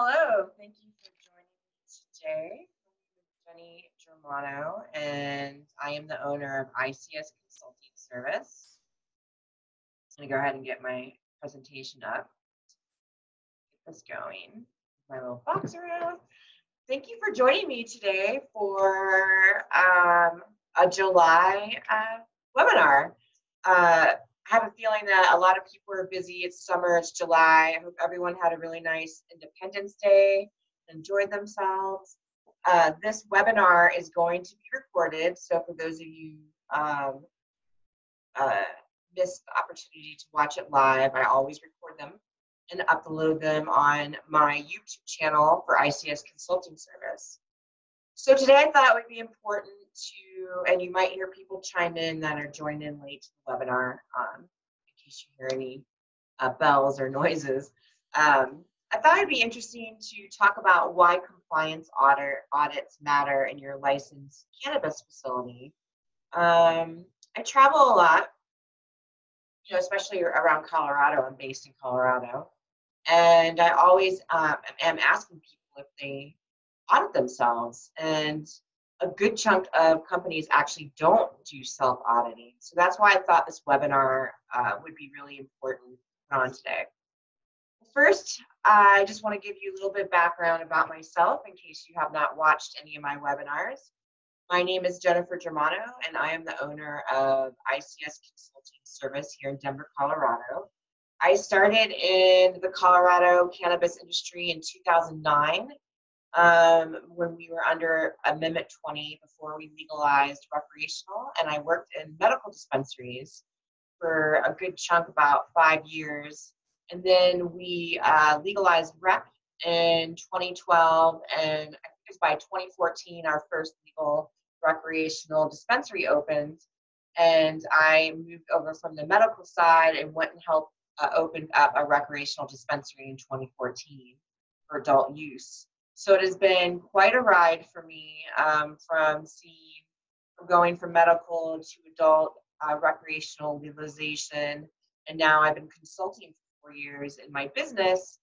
Hello, thank you for joining me today. My name is Germano, and I am the owner of ICS Consulting Service. I'm going to go ahead and get my presentation up. Get this going. My little box around. Thank you for joining me today for a July webinar. I have a feeling that a lot of people are busy. It's summer, it's July. I hope everyone had a really nice Independence Day, enjoyed themselves. This webinar is going to be recorded, so for those of you missed the opportunity to watch it live, I always record them and upload them on my YouTube channel for ICS Consulting Service. So today I thought it would be important to, and you might hear people chime in that are joining in late to the webinar, in case you hear any bells or noises. I thought it'd be interesting to talk about why compliance audits matter in your licensed cannabis facility. I travel a lot, especially around Colorado. I'm based in Colorado. And I always am asking people if they audit themselves. And a good chunk of companies actually don't do self-auditing. So that's why I thought this webinar would be really important to put on today. First, I just want to give you a little bit of background about myself in case you have not watched any of my webinars. My name is Jennifer Germano, and I am the owner of ICS Consulting Service here in Denver, Colorado. I started in the Colorado cannabis industry in 2009 when we were under Amendment 20 before we legalized recreational, and I worked in medical dispensaries for a good chunk, about 5 years. And then we legalized rec in 2012, and I think it was by 2014 our first legal recreational dispensary opened, and I moved over from the medical side and went and helped open up a recreational dispensary in 2014 for adult use. So it has been quite a ride for me from going from medical to adult recreational legalization, and now I've been consulting for 4 years in my business,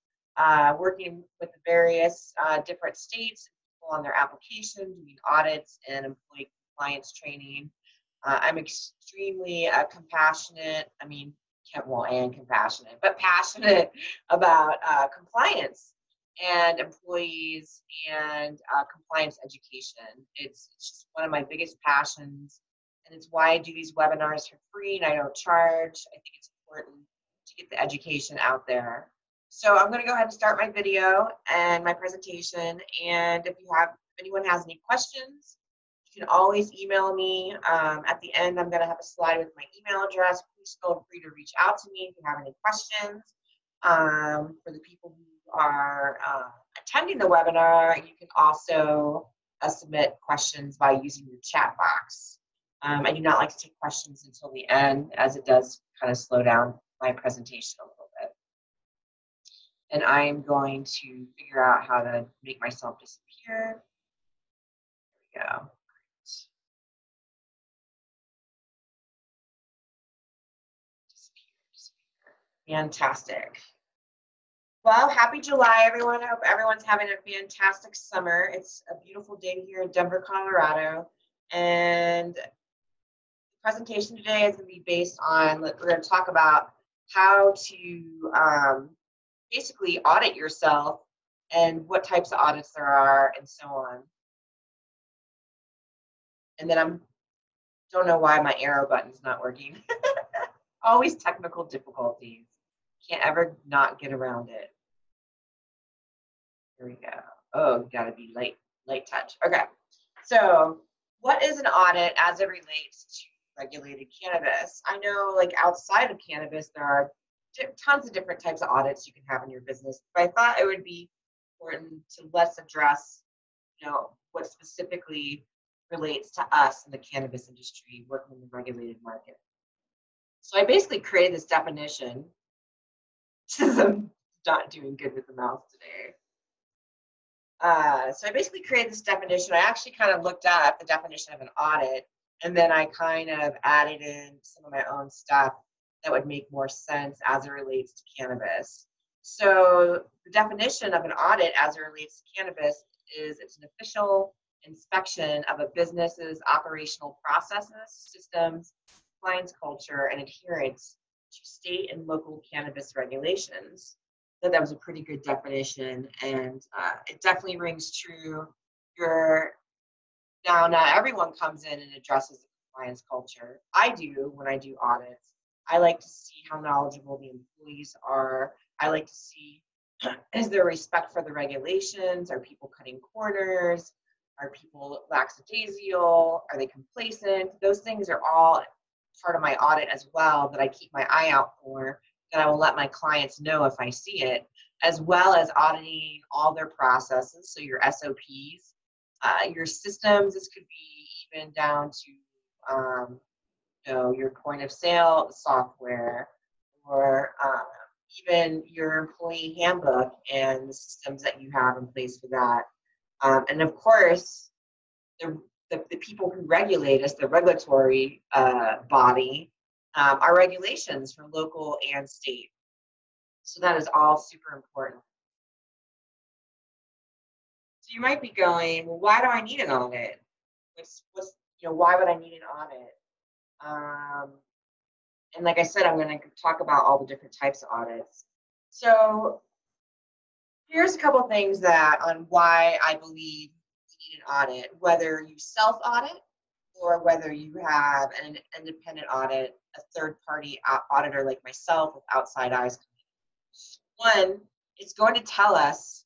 working with the various different states on their application, doing audits and employee compliance training. I'm extremely compassionate, but passionate about compliance and employees and compliance education. It's just one of my biggest passions, and it's why I do these webinars for free and I don't charge. I think it's important to get the education out there. So I'm going to go ahead and start my video and my presentation, and if anyone has any questions, you can always email me. At the end, I'm going to have a slide with my email address. Please feel free to reach out to me if you have any questions. For the people who are attending the webinar, you can also submit questions by using your chat box. I do not like to take questions until the end, as it does kind of slow down my presentation a little bit. And I'm going to figure out how to make myself disappear. There we go. Fantastic. Well, happy July, everyone. I hope everyone's having a fantastic summer. It's a beautiful day here in Denver, Colorado. And the presentation today is going to be based on, we're going to talk about how to basically audit yourself and what types of audits there are and so on. And then don't know why my arrow button's not working. Always technical difficulties. Can't ever not get around it. Here we go. Oh, you gotta be light touch. Okay, so what is an audit as it relates to regulated cannabis? I know, like, outside of cannabis, there are tons of different types of audits you can have in your business, but I thought it would be important to let's address, what specifically relates to us in the cannabis industry working in the regulated market. So I basically created this definition, since I'm not doing good with the mouse today. So I basically created this definition. I actually kind of looked at the definition of an audit, and then I kind of added in some of my own stuff that would make more sense as it relates to cannabis. So the definition of an audit as it relates to cannabis is it's an official inspection of a business's operational processes, systems, compliance culture, and adherence to state and local cannabis regulations. I thought that was a pretty good definition, and it definitely rings true. Your Now, not everyone comes in and addresses the compliance culture. I do when I do audits. I like to see how knowledgeable the employees are. I like to see, is there respect for the regulations? Are people cutting corners? Are people lackadaisical? Are they complacent? Those things are all part of my audit as well that I keep my eye out for, that I will let my clients know if I see it, as well as auditing all their processes, so your SOPs, your systems. This could be even down to your point of sale software, or even your employee handbook and the systems that you have in place for that. And of course, the people who regulate us, the regulatory body, are regulations for local and state. So that is all super important. So you might be going, well, why do I need an audit? Why would I need an audit? And like I said, I'm going to talk about all the different types of audits. So here's a couple of things on why I believe you need an audit, whether you self-audit or whether you have an independent audit, a third-party auditor like myself with outside eyes. One, it's going to tell us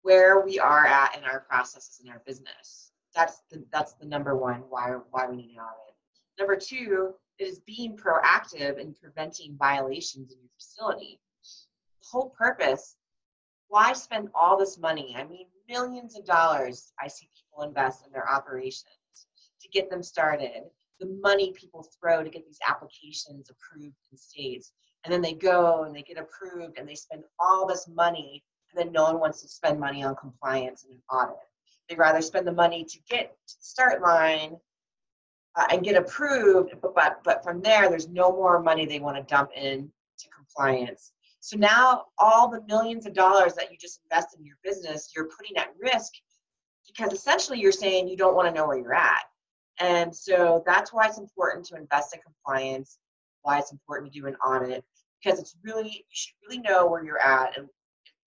where we are at in our processes in our business. That's the number one why we need an audit. Number two is being proactive in preventing violations in your facility. The whole purpose, why spend all this money? I mean, millions of dollars I see people invest in their operations to get them started. The money people throw to get these applications approved in states. And then they go and they get approved and they spend all this money, and then no one wants to spend money on compliance and an audit. They'd rather spend the money to get to the start line and get approved, but from there's no more money they want to dump in to compliance. So now all the millions of dollars that you just invested in your business, you're putting at risk, because essentially you're saying you don't want to know where you're at. And so that's why it's important to invest in compliance, why it's important to do an audit, because you should really know where you're at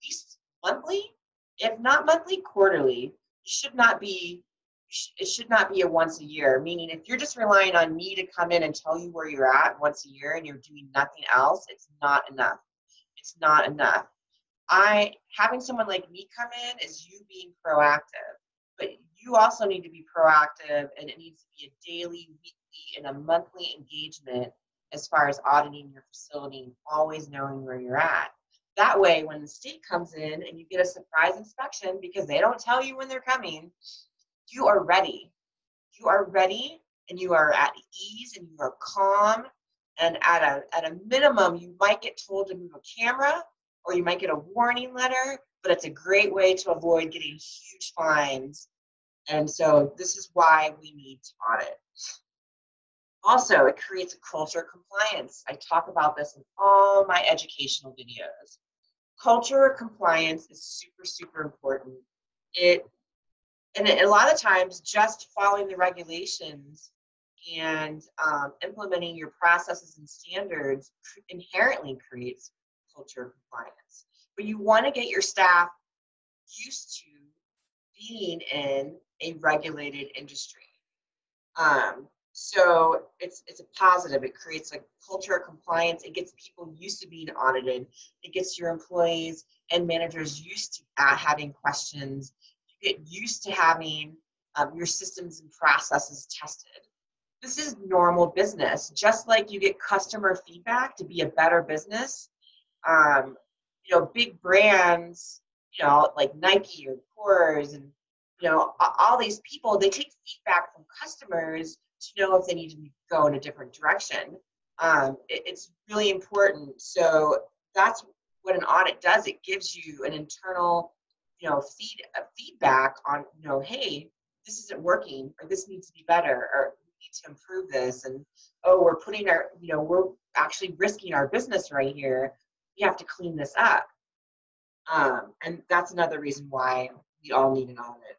least monthly, if not monthly, quarterly. It should not be a once a year, meaning if you're just relying on me to come in and tell you where you're at once a year and you're doing nothing else, it's not enough. It's not enough. Having someone like me come in is you being proactive, but you also need to be proactive, and it needs to be a daily, weekly, and a monthly engagement as far as auditing your facility and always knowing where you're at. That way, when the state comes in and you get a surprise inspection, because they don't tell you when they're coming, you are ready. You are ready, and you are at ease, and you are calm. And at a minimum, you might get told to move a camera, or you might get a warning letter, but it's a great way to avoid getting huge fines. And so this is why we need to audit. Also, it creates a culture of compliance. I talk about this in all my educational videos. Culture of compliance is super, super important. And a lot of times, just following the regulations and implementing your processes and standards inherently creates culture of compliance. But you want to get your staff used to being in a regulated industry. So it's a positive. It creates a culture of compliance. It gets people used to being audited. It gets your employees and managers used to having questions. You get used to having your systems and processes tested. This is normal business. Just like you get customer feedback to be a better business, big brands, like Nike or Coors and, all these people, they take feedback from customers to know if they need to go in a different direction. It's really important. So that's what an audit does. It gives you an internal, feedback on, hey, this isn't working, or this needs to be better, or we need to improve this. And, we're actually risking our business right here. we have to clean this up. And that's another reason why we all need an audit.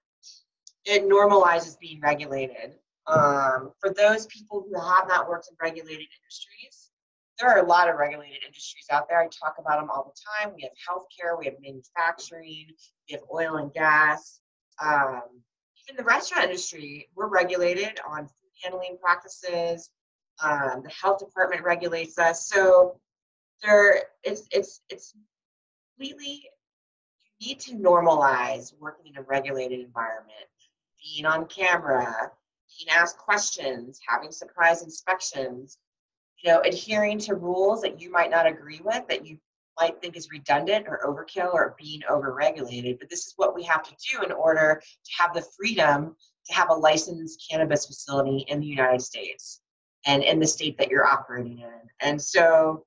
It normalizes being regulated. For those people who have not worked in regulated industries, there are a lot of regulated industries out there. I talk about them all the time. We have healthcare, we have manufacturing, we have oil and gas. Even the restaurant industry, we're regulated on food handling practices. The health department regulates us. So it's completely, you need to normalize working in a regulated environment, being on camera, being asked questions, having surprise inspections, adhering to rules that you might not agree with, that you might think is redundant or overkill or being overregulated. But this is what we have to do in order to have the freedom to have a licensed cannabis facility in the United States and in the state that you're operating in. And so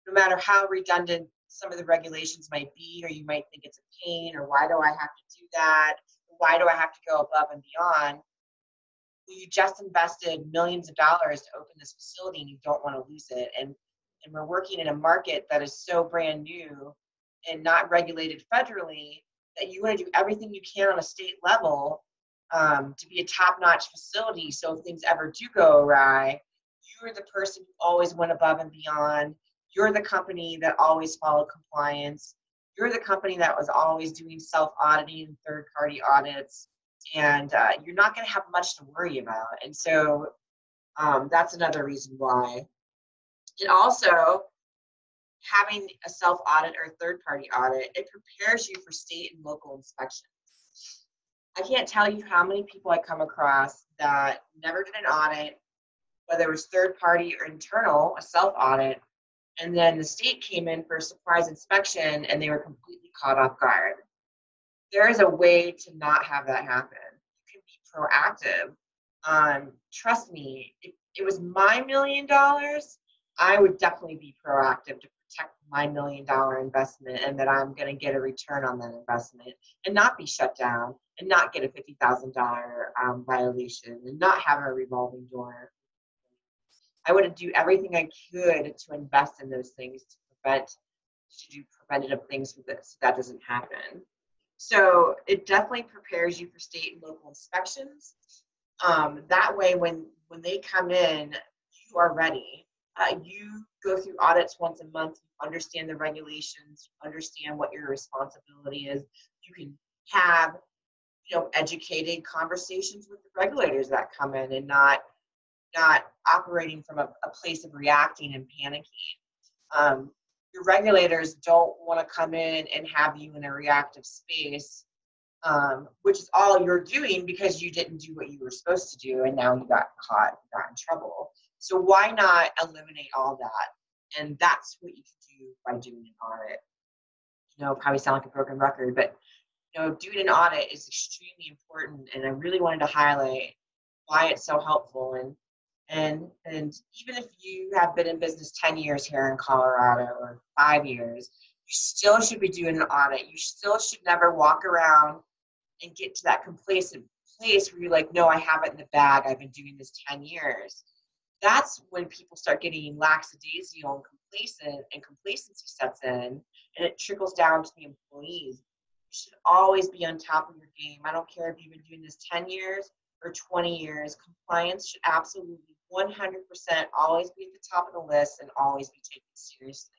no matter how redundant some of the regulations might be, or you might think it's a pain, or why do I have to do that? Why do I have to go above and beyond? You just invested millions of dollars to open this facility and you don't want to lose it. And we're working in a market that is so brand new and not regulated federally that you want to do everything you can on a state level to be a top-notch facility. So if things ever do go awry, you're the person who always went above and beyond. You're the company that always followed compliance. You're the company that was always doing self-auditing and third-party audits. And you're not going to have much to worry about. And so that's another reason why. And also, having a self-audit or third-party audit, it prepares you for state and local inspections. I can't tell you how many people I come across that never did an audit, whether it was third-party or internal, a self-audit, and then the state came in for a surprise inspection and they were completely caught off guard. There is a way to not have that happen. You can be proactive. Trust me, if it was my $1 million, I would definitely be proactive to protect my $1 million investment and that I'm going to get a return on that investment and not be shut down and not get a $50,000 violation and not have a revolving door. I would do everything I could to invest in those things to do preventative things for this so that doesn't happen. So it definitely prepares you for state and local inspections. That way, when they come in, you are ready. You go through audits once a month, you understand the regulations, you understand what your responsibility is. You can have, educated conversations with the regulators that come in and not operating from a place of reacting and panicking. Your regulators don't want to come in and have you in a reactive space, which is all you're doing because you didn't do what you were supposed to do and now you got caught, you got in trouble. So why not eliminate all that? And that's what you can do by doing an audit. Probably sound like a broken record, but doing an audit is extremely important, and I really wanted to highlight why it's so helpful. And even if you have been in business 10 years here in Colorado or 5 years, you still should be doing an audit. You still should never walk around and get to that complacent place where you're like, no, I have it in the bag. I've been doing this 10 years. That's when people start getting lackadaisical and complacent, and complacency sets in, and it trickles down to the employees. You should always be on top of your game. I don't care if you've been doing this 10 years or 20 years. Compliance should absolutely 100% always be at the top of the list and always be taken seriously.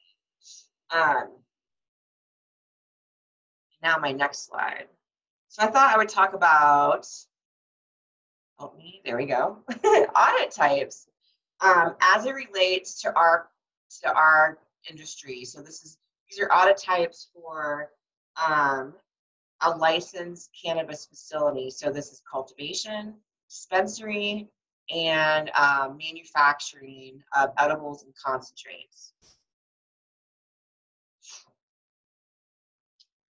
Now my next slide. So I thought I would talk about, there we go, audit types as it relates to our industry. So these are audit types for a licensed cannabis facility. So this is cultivation, dispensary, and manufacturing of edibles and concentrates.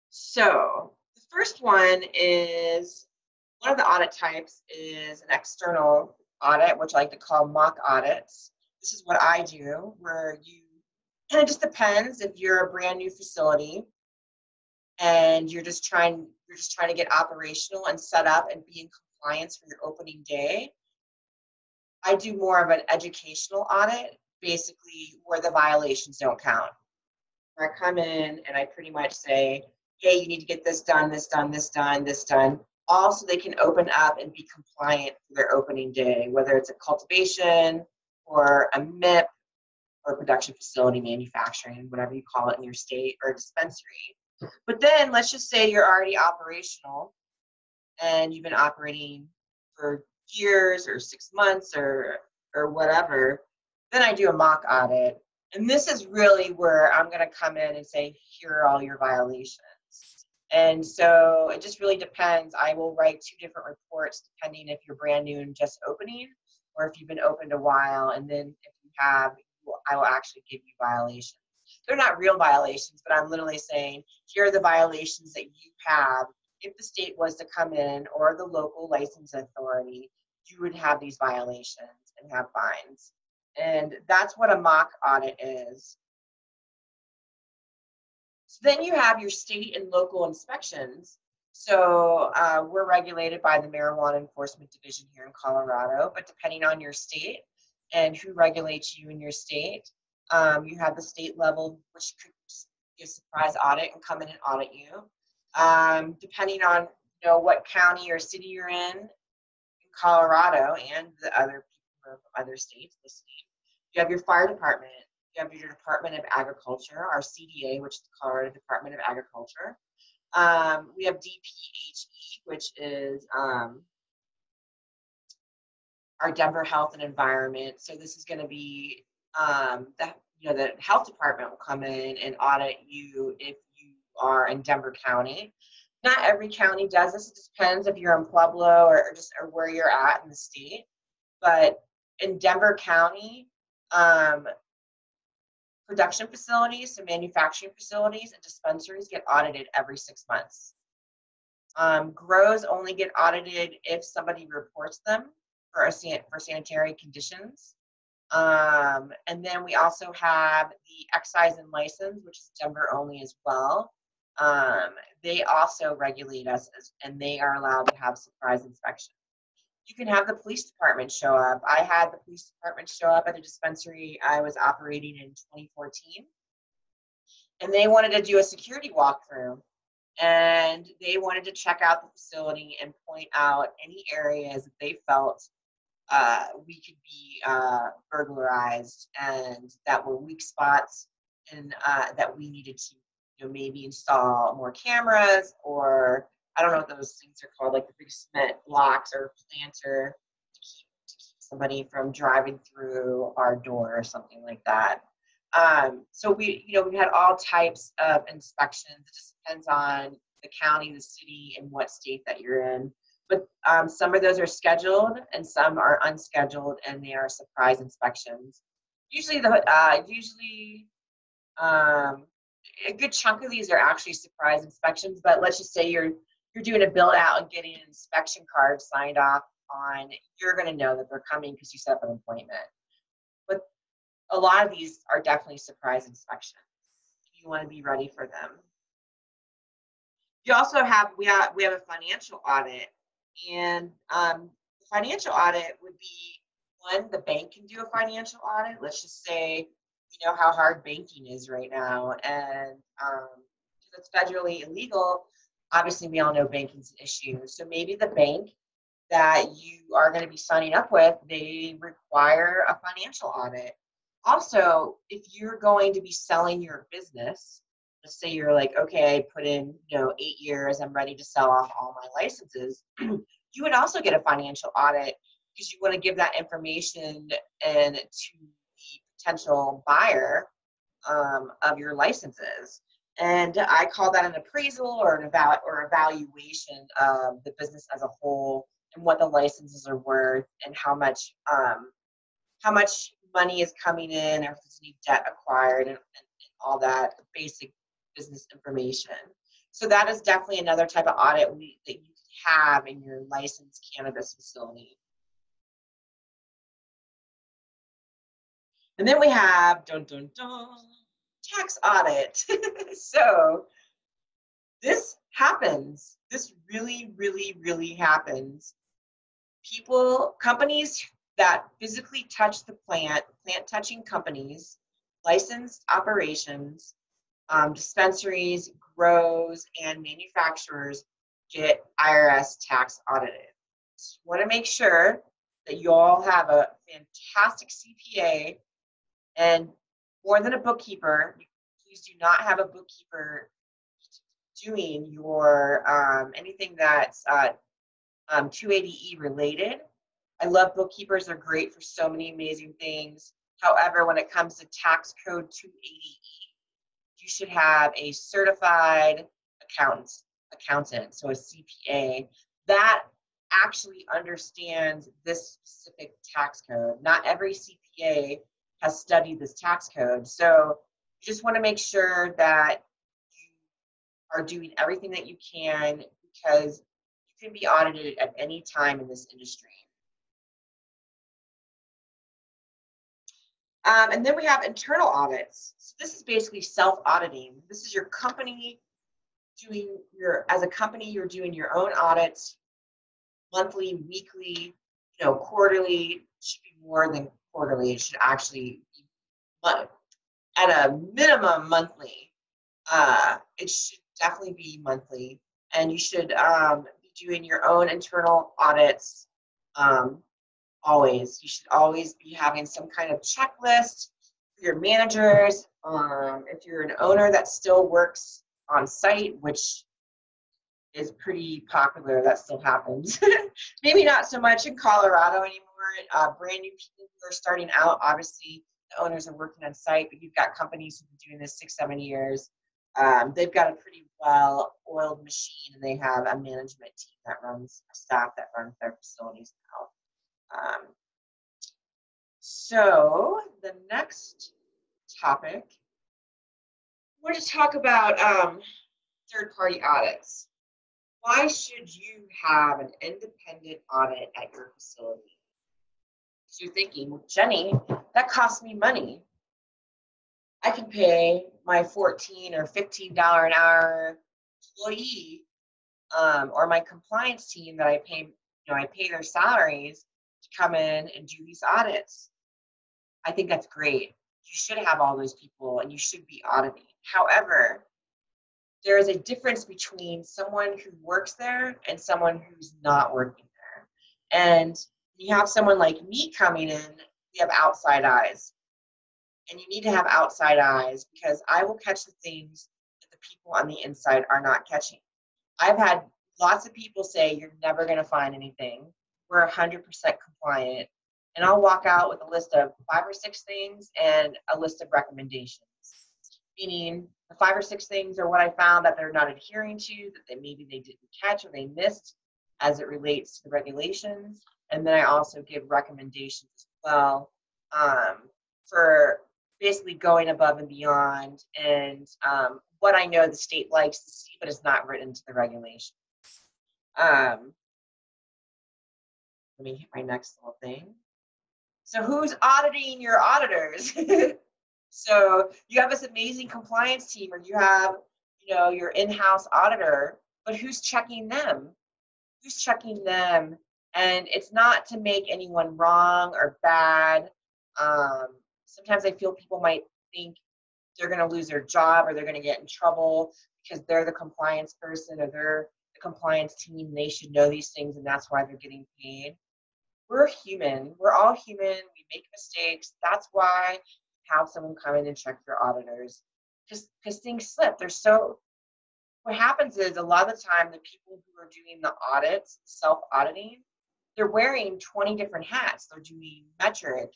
So the first one of the audit types is an external audit, which I like to call mock audits. This is what I do, and it just depends if you're a brand new facility and you're just trying to get operational and set up and be in compliance for your opening day. I do more of an educational audit, basically where the violations don't count. where I come in and I pretty much say, hey, you need to get this done, this done, this done, this done. All so they can open up and be compliant for their opening day, whether it's a cultivation or a MIP or production facility, manufacturing, whatever you call it in your state, or a dispensary. But then let's just say you're already operational and you've been operating for years or 6 months or whatever. Then I do a mock audit. And this is really where I'm going to come in and say, here are all your violations. And so it just really depends. I will write 2 different reports depending if you're brand new and just opening, or if you've been opened a while. And then if you have, I will actually give you violations. They're not real violations, but I'm literally saying, here are the violations that you have. If the state was to come in, or the local license authority, you would have these violations and have fines. And that's what a mock audit is. So then you have your state and local inspections. So we're regulated by the Marijuana Enforcement Division here in Colorado, but depending on your state and who regulates you in your state, you have the state level, which could be a surprise audit and come in and audit you. Depending on what county or city you're in Colorado, and the other people from other states listening, you have your fire department. You have your Department of Agriculture, our CDA, which is the Colorado Department of Agriculture. We have DPHE, which is our Denver Health and Environment. So this is going to be the health department will come in and audit you if you are in Denver County. Not every county does this. It just depends if you're in Pueblo or where you're at in the state. But in Denver County, production facilities, so manufacturing facilities and dispensaries get audited every 6 months. Grows only get audited if somebody reports them for sanitary conditions. And then we also have the excise and license, which is Denver only as well. They also regulate us, and they are allowed to have surprise inspections. You can have the police department show up. I had the police department show up at a dispensary I was operating in 2014. And they wanted to do a security walkthrough. And they wanted to check out the facility and point out any areas that they felt we could be burglarized and that were weak spots, and that we needed to maybe install more cameras, or I don't know what those things are called, like the big cement blocks or planter to keep somebody from driving through our door or something like that. So we had all types of inspections. It just depends on the county, the city, and what state that you're in. But some of those are scheduled and some are unscheduled, and they are surprise inspections. Usually a good chunk of these are actually surprise inspections, but let's just say you're doing a build out and getting an inspection card signed off on, you're going to know that they're coming because you set up an appointment. But a lot of these are definitely surprise inspections. You want to be ready for them. You also have, we have a financial audit, and the financial audit would be, one, the bank can do a financial audit. Let's just say, you know how hard banking is right now, and because it's federally illegal, obviously we all know banking's an issue. So maybe the bank that you are going to be signing up with, they require a financial audit. Also, if you're going to be selling your business, let's say you're like, okay, I put in 8 years, I'm ready to sell off all my licenses, you would also get a financial audit, because you want to give that information and to the potential buyer of your licenses. And I call that an appraisal or an evaluation of the business as a whole, and what the licenses are worth, and how much money is coming in, or if there's any debt acquired, and all that basic business information. So that is definitely another type of audit that you can have in your licensed cannabis facility. And then we have tax audit. So this happens. This really, really, really happens. Companies that physically touch the plant touching companies, licensed operations, dispensaries, grows, and manufacturers get IRS tax audited. So you want to make sure that you all have a fantastic CPA and more than a bookkeeper. Please do not have a bookkeeper doing your anything that's 280E related. I love bookkeepers. They're great for so many amazing things. However, when it comes to tax code 280E, you should have a certified accountant, so a CPA, that actually understands this specific tax code. Not every CPA has studied this tax code. So you just want to make sure that you are doing everything that you can, because you can be audited at any time in this industry. And then we have internal audits. So this is basically self-auditing. This is your company doing as a company, you're doing your own audits, monthly, weekly, quarterly. Should be more than quarterly. It should actually be at a minimum monthly. It should definitely be monthly, and you should be doing your own internal audits. Always. You should always be having some kind of checklist for your managers. If you're an owner that still works on site, which is pretty popular, that still happens. Maybe not so much in Colorado anymore. Brand new people who are starting out, obviously the owners are working on site, but you've got companies who've been doing this 6-7 years. They've got a pretty well-oiled machine, and they have a management team that runs, a staff that runs their facilities now. So the next topic, we're going to talk about third-party audits. Why should you have an independent audit at your facility? So you're thinking, well, Jenny, that costs me money. I can pay my $14 or $15 an hour employee or my compliance team that I pay their salaries to come in and do these audits. I think that's great. You should have all those people and you should be auditing. However, there is a difference between someone who works there and someone who's not working there. And you have someone like me coming in, we have outside eyes. And you need to have outside eyes, because I will catch the things that the people on the inside are not catching. I've had lots of people say, you're never going to find anything. We're 100% compliant. And I'll walk out with a list of 5 or 6 things and a list of recommendations. Meaning the 5 or 6 things are what I found that they're not adhering to, that maybe they didn't catch or they missed as it relates to the regulations. And then I also give recommendations as well for basically going above and beyond, and what I know the state likes to see, but it's not written into the regulations. Let me hit my next little thing. So who's auditing your auditors? So you have this amazing compliance team, or you have, your in-house auditor, but who's checking them? Who's checking them? And it's not to make anyone wrong or bad. Sometimes I feel people might think they're going to lose their job, or they're going to get in trouble because they're the compliance person, or they're the compliance team. They should know these things, and that's why they're getting paid. We're human. We're all human. We make mistakes. That's why have someone come in and check your auditors, because things slip. What happens is, a lot of the time, the people who are doing the audits, self-auditing, they're wearing 20 different hats. They're doing metric,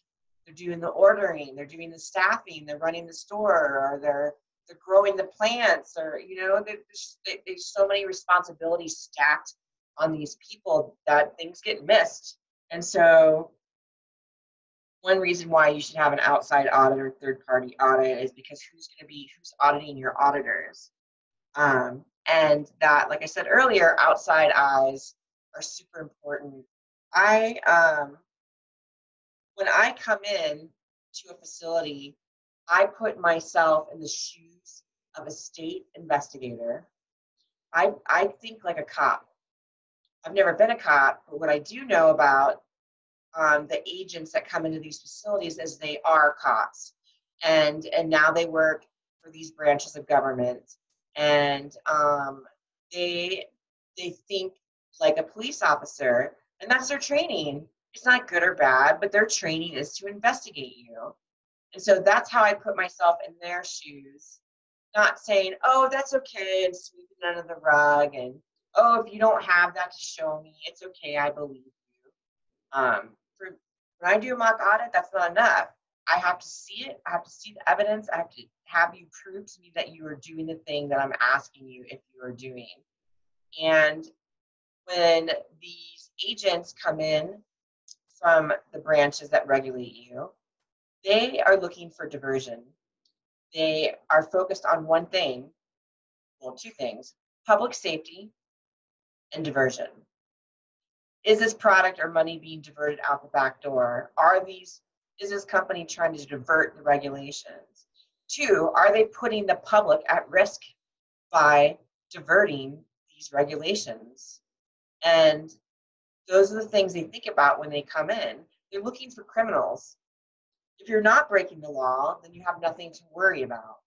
they're doing the ordering, they're doing the staffing, they're running the store, or they're growing the plants, or there's so many responsibilities stacked on these people that things get missed. And so one reason why you should have an outside audit or third-party audit is because who's auditing your auditors. And that, like I said earlier, outside eyes are super important. When I come in to a facility, I put myself in the shoes of a state investigator. I think like a cop. I've never been a cop, but what I do know about the agents that come into these facilities is they are cops, and now they work for these branches of government, and they think like a police officer, and that's their training. It's not good or bad, but their training is to investigate you. And so that's how I put myself in their shoes, not saying, oh, that's okay, and sweeping it under the rug, and oh, if you don't have that to show me, it's okay, I believe you. For when I do a mock audit, that's not enough. I have to see it. I have to see the evidence. I have to have you prove to me that you are doing the thing that I'm asking you if you are doing. And when these agents come in from the branches that regulate you, they are looking for diversion. They are focused on one thing, well, two things: public safety and diversion. Is this product or money being diverted out the back door? Is this company trying to divert the regulations? Two, are they putting the public at risk by diverting these regulations? And those are the things they think about when they come in. They're looking for criminals. If you're not breaking the law, then you have nothing to worry about.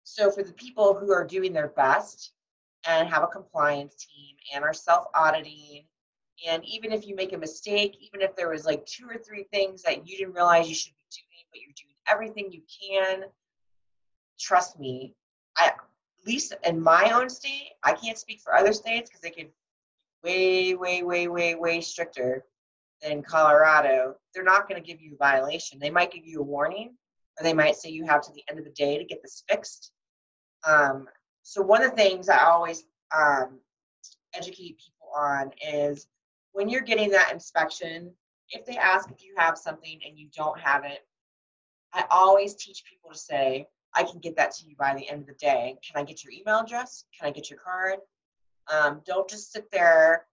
So for the people who are doing their best and have a compliance team and are self-auditing, and even if you make a mistake, even if there was like 2 or 3 things that you didn't realize you should be doing, but you're doing everything you can, trust me, at least in my own state, I can't speak for other states because they can way, way, way, way, way stricter than Colorado. They're not going to give you a violation. They might give you a warning, or they might say you have to the end of the day to get this fixed. So one of the things I always educate people on is when you're getting that inspection, if they ask if you have something and you don't have it, I always teach people to say, I can get that to you by the end of the day. Can I get your email address? Can I get your card? Don't just sit there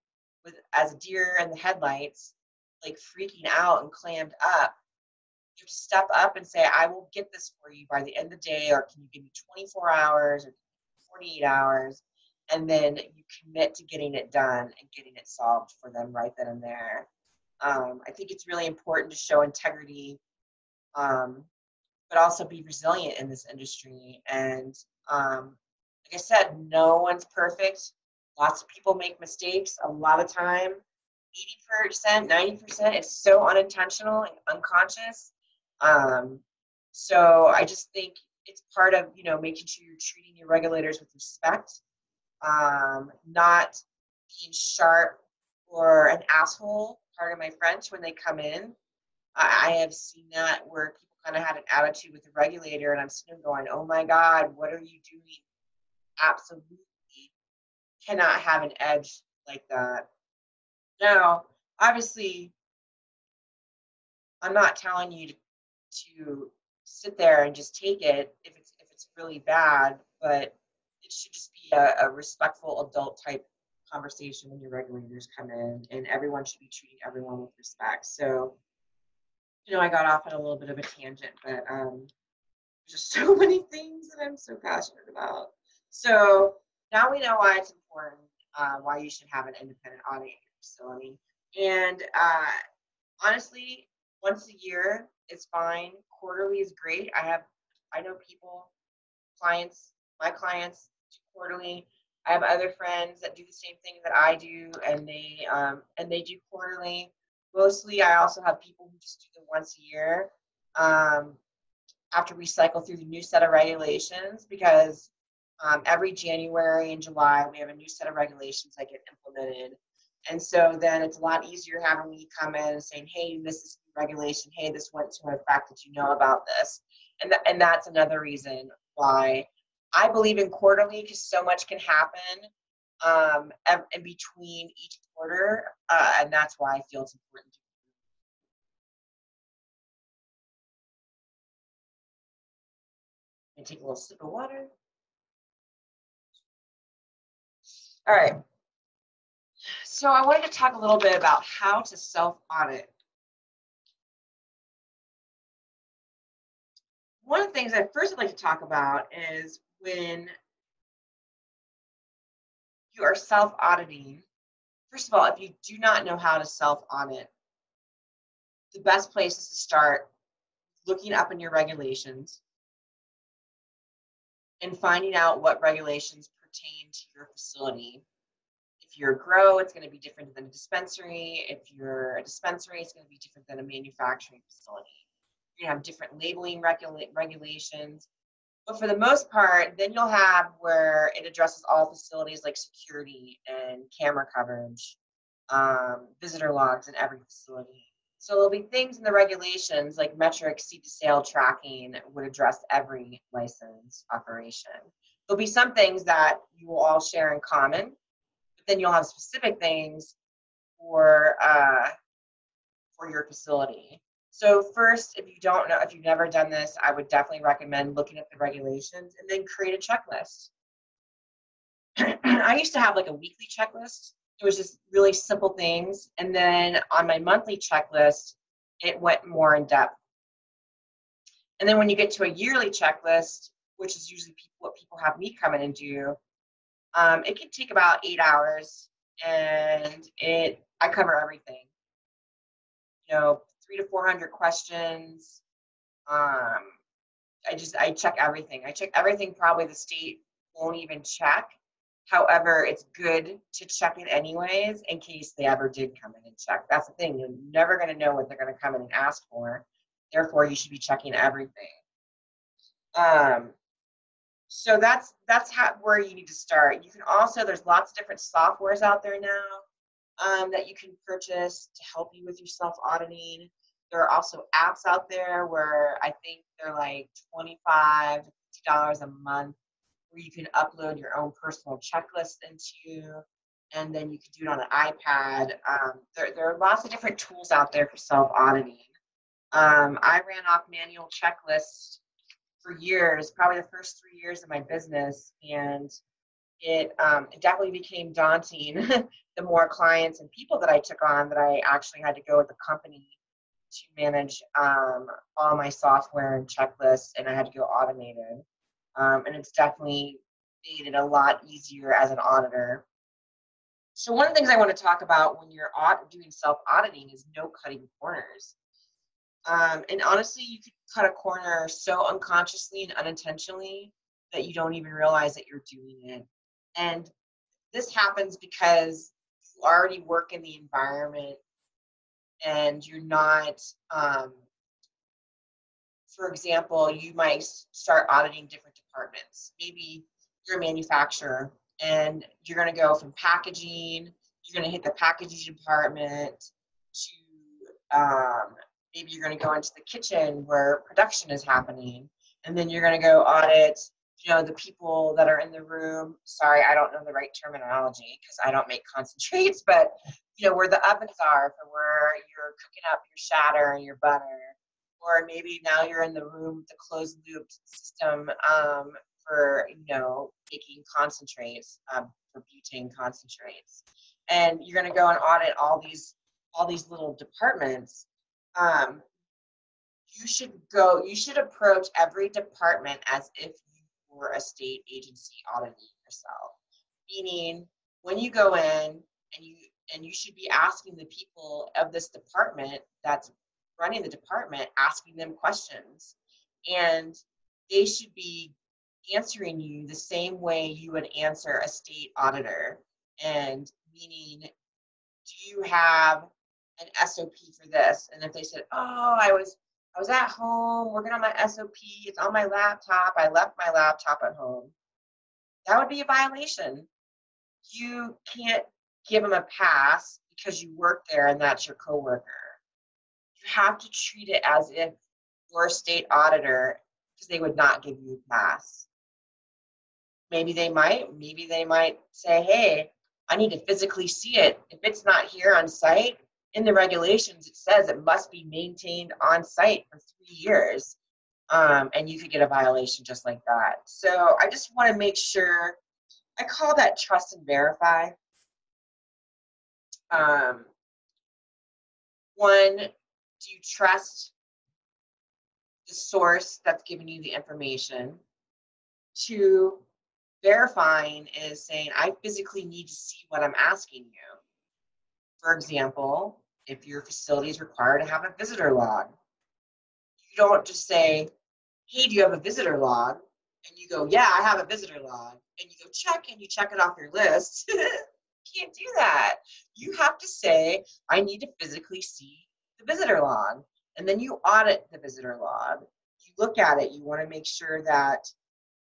as a deer in the headlights, like freaking out and clammed up. You have to step up and say, I will get this for you by the end of the day, or can you give me 24 hours or 48 hours? And then you commit to getting it done and getting it solved for them right then and there. I think it's really important to show integrity, but also be resilient in this industry. And like I said, no one's perfect. Lots of people make mistakes. A lot of time, 80%, 90%, it's so unintentional and unconscious. So I just think it's part of, making sure you're treating your regulators with respect, not being sharp or an asshole, pardon my French, when they come in. I have seen that where people kind of had an attitude with the regulator, and I'm sitting going, oh my God, what are you doing? Absolutely cannot have an edge like that. Now, obviously, I'm not telling you to sit there and just take it if it's really bad, but it should just be a respectful adult type conversation when your regulators come in, and everyone should be treating everyone with respect. So, I got off on a little bit of a tangent, but just so many things that I'm so passionate about. So now we know why it's important, why you should have an independent audit in your facility. And honestly, once a year is fine. Quarterly is great. I know people, my clients do quarterly. I have other friends that do the same thing that I do, and they do quarterly. Mostly, I also have people who just do them once a year. After we cycle through the new set of regulations, because every January and July we have a new set of regulations that get implemented. And so then it's a lot easier having me come in and saying, hey, this is the regulation. Hey, this went to effect. Did you know about this? And that's another reason why I believe in quarterly, because so much can happen in between each quarter. And that's why I feel it's important. Let me take a little sip of water. All right. So I wanted to talk a little bit about how to self-audit. One of the things I'd like to talk about is when you are self-auditing. First of all, if you do not know how to self-audit, the best place is to start looking up in your regulations and finding out what regulations pertain to your facility. If you're a grow, it's going to be different than a dispensary. If you're a dispensary, it's going to be different than a manufacturing facility. You're going to have different labeling regulations. But for the most part, then you'll have where it addresses all facilities like security and camera coverage, visitor logs in every facility. So there'll be things in the regulations like metric seat to sale tracking would address every license operation. There'll be some things that you will all share in common, but then you'll have specific things for your facility. So first, if you don't know, if you've never done this, I would definitely recommend looking at the regulations and then create a checklist. I used to have like a weekly checklist. It was just really simple things. And then on my monthly checklist, it went more in depth. And then when you get to a yearly checklist, which is usually what people have me come in and do, it can take about 8 hours, and I cover everything. 300 to 400 questions. I check everything. I check everything probably the state won't even check. However, it's good to check it anyways in case they ever did come in and check. That's the thing. You're never going to know what they're going to come in and ask for. Therefore, you should be checking everything. So that's where you need to start. You can also, there's lots of different softwares out there now that you can purchase to help you with your self-auditing. There are also apps out there where I think they're like $25 to $50 a month, where you can upload your own personal checklist into, and then you can do it on an iPad. There are lots of different tools out there for self-auditing. I ran off manual checklists for years, probably the first 3 years of my business, and it definitely became daunting the more clients and people that I took on, that I actually had to go with the company to manage all my software and checklists, and I had to go automated. And it's definitely made it a lot easier as an auditor. So one of the things I want to talk about when you're doing self-auditing is no cutting corners. And honestly, you could cut a corner so unconsciously and unintentionally that you don't even realize that you're doing it. And this happens because you already work in the environment and you're not, for example, you might start auditing different departments. Maybe you're a manufacturer and you're going to go from packaging, you're going to hit the packaging department, to maybe you're going to go into the kitchen where production is happening, and then you're going to go audit the people that are in the room. Sorry, I don't know the right terminology because I don't make concentrates, but where the ovens are, for where you're cooking up your shatter and your butter. Or maybe now you're in the room with the closed loop system for making concentrates, for butane concentrates, and you're going to go and audit all these little departments. You should approach every department as if you were a state agency auditing yourself. Meaning, when you go in and you should be asking the people of this department that's running the department, asking them questions, and they should be answering you the same way you would answer a state auditor. And meaning, do you have an SOP for this? And if they said, oh, I was at home working on my SOP, it's on my laptop, I left my laptop at home, that would be a violation. You can't give them a pass because you work there and that's your coworker. You have to treat it as if you're a state auditor, because they would not give you a pass. Maybe they might say, hey, I need to physically see it. If it's not here on site, in the regulations, it says it must be maintained on site for 3 years. And you could get a violation just like that. So I just want to make sure, I call that trust and verify. One, do you trust the source that's giving you the information? Two, verifying is saying, I physically need to see what I'm asking you. For example, if your facility is required to have a visitor log, you don't just say, hey, do you have a visitor log? and you go, yeah, I have a visitor log, and you go check, and you check it off your list. You can't do that. You have to say, I need to physically see the visitor log, and then you audit the visitor log. You look at it, you want to make sure that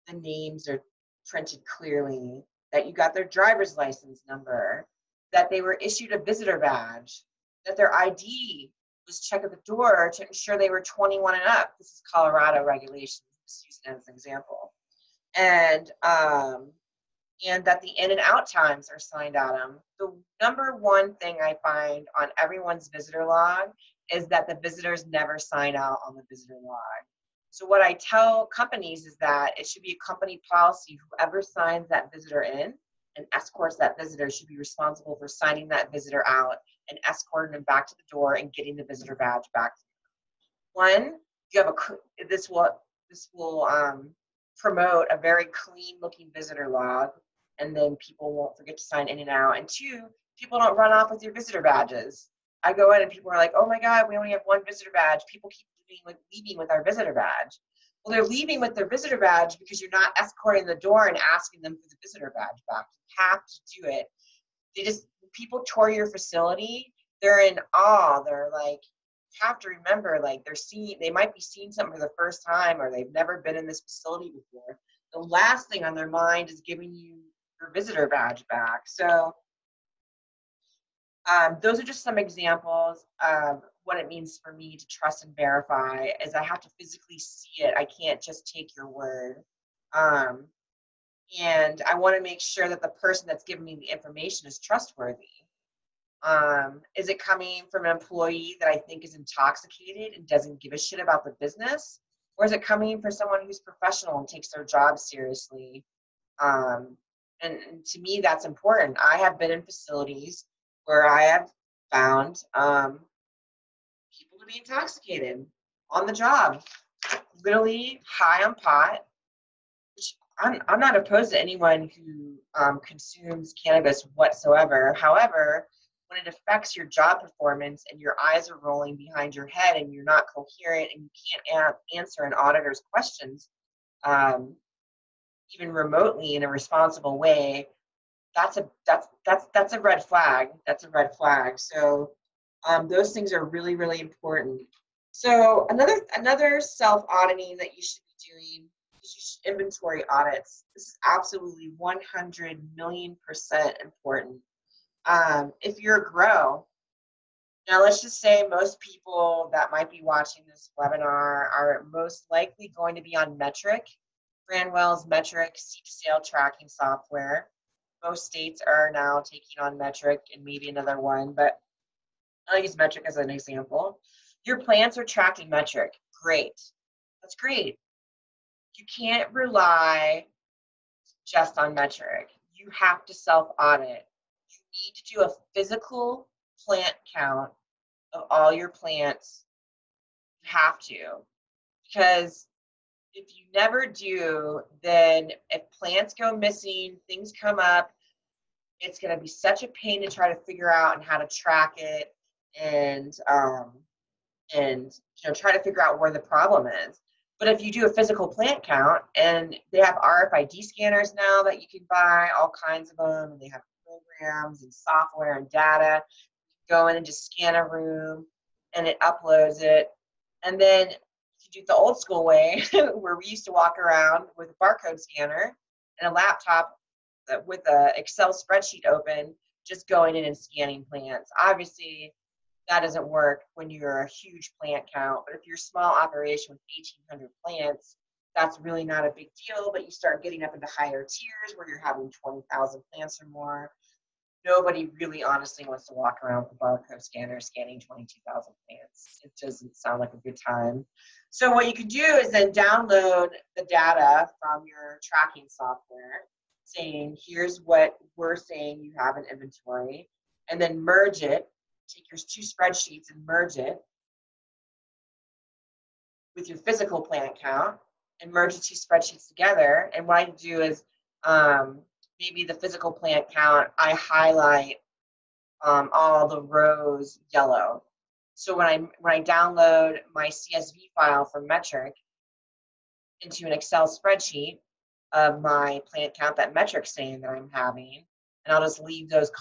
the names are printed clearly, that you got their driver's license number, that they were issued a visitor badge, that their ID was checked at the door to ensure they were 21 and up. This is Colorado regulations, just using it as an example. And that the in and out times are signed on them. The number one thing I find on everyone's visitor log is that the visitors never sign out on the visitor log. So what I tell companies is that it should be a company policy, whoever signs that visitor in and escorts that visitor should be responsible for signing that visitor out and escorting them back to the door and getting the visitor badge back. One, you have this will promote a very clean looking visitor log, and then people won't forget to sign in and out. And two, people don't run off with your visitor badges. I go in and people are like, oh my God, we only have one visitor badge. People keep leaving with our visitor badge. Well, they're leaving with their visitor badge because you're not escorting the door and asking them for the visitor badge back. You have to do it. People tour your facility, they're in awe. They're like, you have to remember, like they might be seeing something for the first time, or they've never been in this facility before. The last thing on their mind is giving you your visitor badge back. So those are just some examples of what it means for me to trust and verify, is I have to physically see it. I can't just take your word. And I want to make sure that the person that's giving me the information is trustworthy. Is it coming from an employee that I think is intoxicated and doesn't give a shit about the business? Or is it coming from someone who's professional and takes their job seriously? And to me, that's important. I have been in facilities where I have found people to be intoxicated on the job, literally high on pot. Which I'm not opposed to anyone who consumes cannabis whatsoever. However, when it affects your job performance and your eyes are rolling behind your head and you're not coherent and you can't answer an auditor's questions, even remotely in a responsible way, that's a red flag. That's a red flag. So those things are really, really important. So another self-auditing that you should be doing is inventory audits. This is absolutely 100 million% important. If you're a grow, now let's just say most people that might be watching this webinar are most likely going to be on Metric, Brandwell's Metric seed sale tracking software. Most states are now taking on Metric and maybe another one, but I'll use Metric as an example. Your plants are tracking Metric. Great. That's great. You can't rely just on Metric. You have to self-audit. You need to do a physical plant count of all your plants. You have to. Because if you never do, then if plants go missing, things come up, it's going to be such a pain to try to figure out and how to track it and try to figure out where the problem is. But if you do a physical plant count, and they have RFID scanners now that you can buy, all kinds of them, and they have programs and software and data. You go in and just scan a room, and it uploads it. And then you do it the old school way, where we used to walk around with a barcode scanner and a laptop with an Excel spreadsheet open, just going in and scanning plants. Obviously, that doesn't work when you're a huge plant count, but if you're a small operation with 1,800 plants, that's really not a big deal. But you start getting up into higher tiers where you're having 20,000 plants or more. Nobody really honestly wants to walk around with a barcode scanner scanning 22,000 plants. It doesn't sound like a good time. So what you can do is then download the data from your tracking software, saying, here's what we're saying you have in inventory, and then merge it. Take your two spreadsheets and merge it with your physical plant count and merge the two spreadsheets together. And what I do is maybe the physical plant count, I highlight all the rows yellow. So when I download my CSV file from Metric into an Excel spreadsheet, of my plant count, that metric saying that I'm having, and I'll just leave those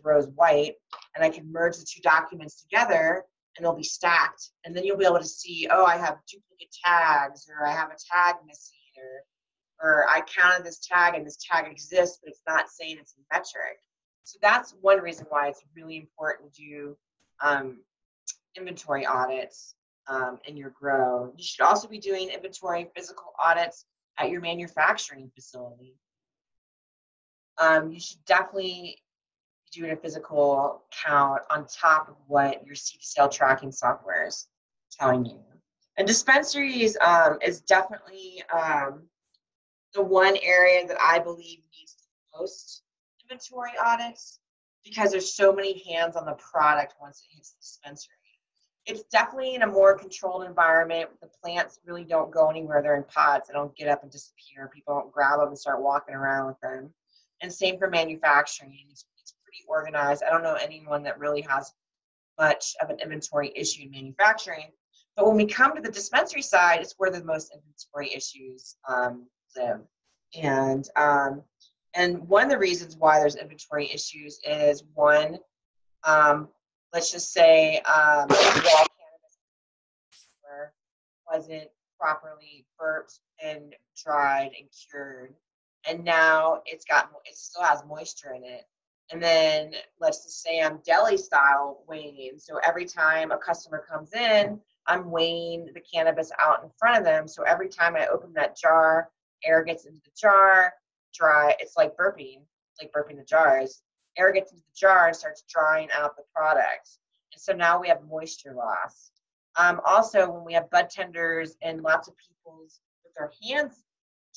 rows white, and I can merge the two documents together, and they'll be stacked, and then you'll be able to see, oh, I have duplicate tags, or I have a tag missing, or I counted this tag and this tag exists, but it's not saying it's a metric. So that's one reason why it's really important to do inventory audits in your grow. You should also be doing inventory physical audits at your manufacturing facility. You should definitely be doing a physical count on top of what your CDCL tracking software is telling you. And dispensaries is definitely the one area that I believe needs the most inventory audits, because there's so many hands on the product once it hits the dispensary. It's definitely in a more controlled environment. The plants really don't go anywhere. They're in pots. They don't get up and disappear. People don't grab them and start walking around with them. And same for manufacturing. It's pretty organized. I don't know anyone that really has much of an inventory issue in manufacturing. But when we come to the dispensary side, it's where the most inventory issues live. And one of the reasons why there's inventory issues is, one, let's just say raw cannabis wasn't properly burped and dried and cured, and now it still has moisture in it. And then let's just say I'm deli style weighing. So every time a customer comes in, I'm weighing the cannabis out in front of them. So every time I open that jar, air gets into the jar, it's like burping the jars. Air gets into the jar and starts drying out the product. And so now we have moisture loss. Also, when we have bud tenders and lots of people with their hands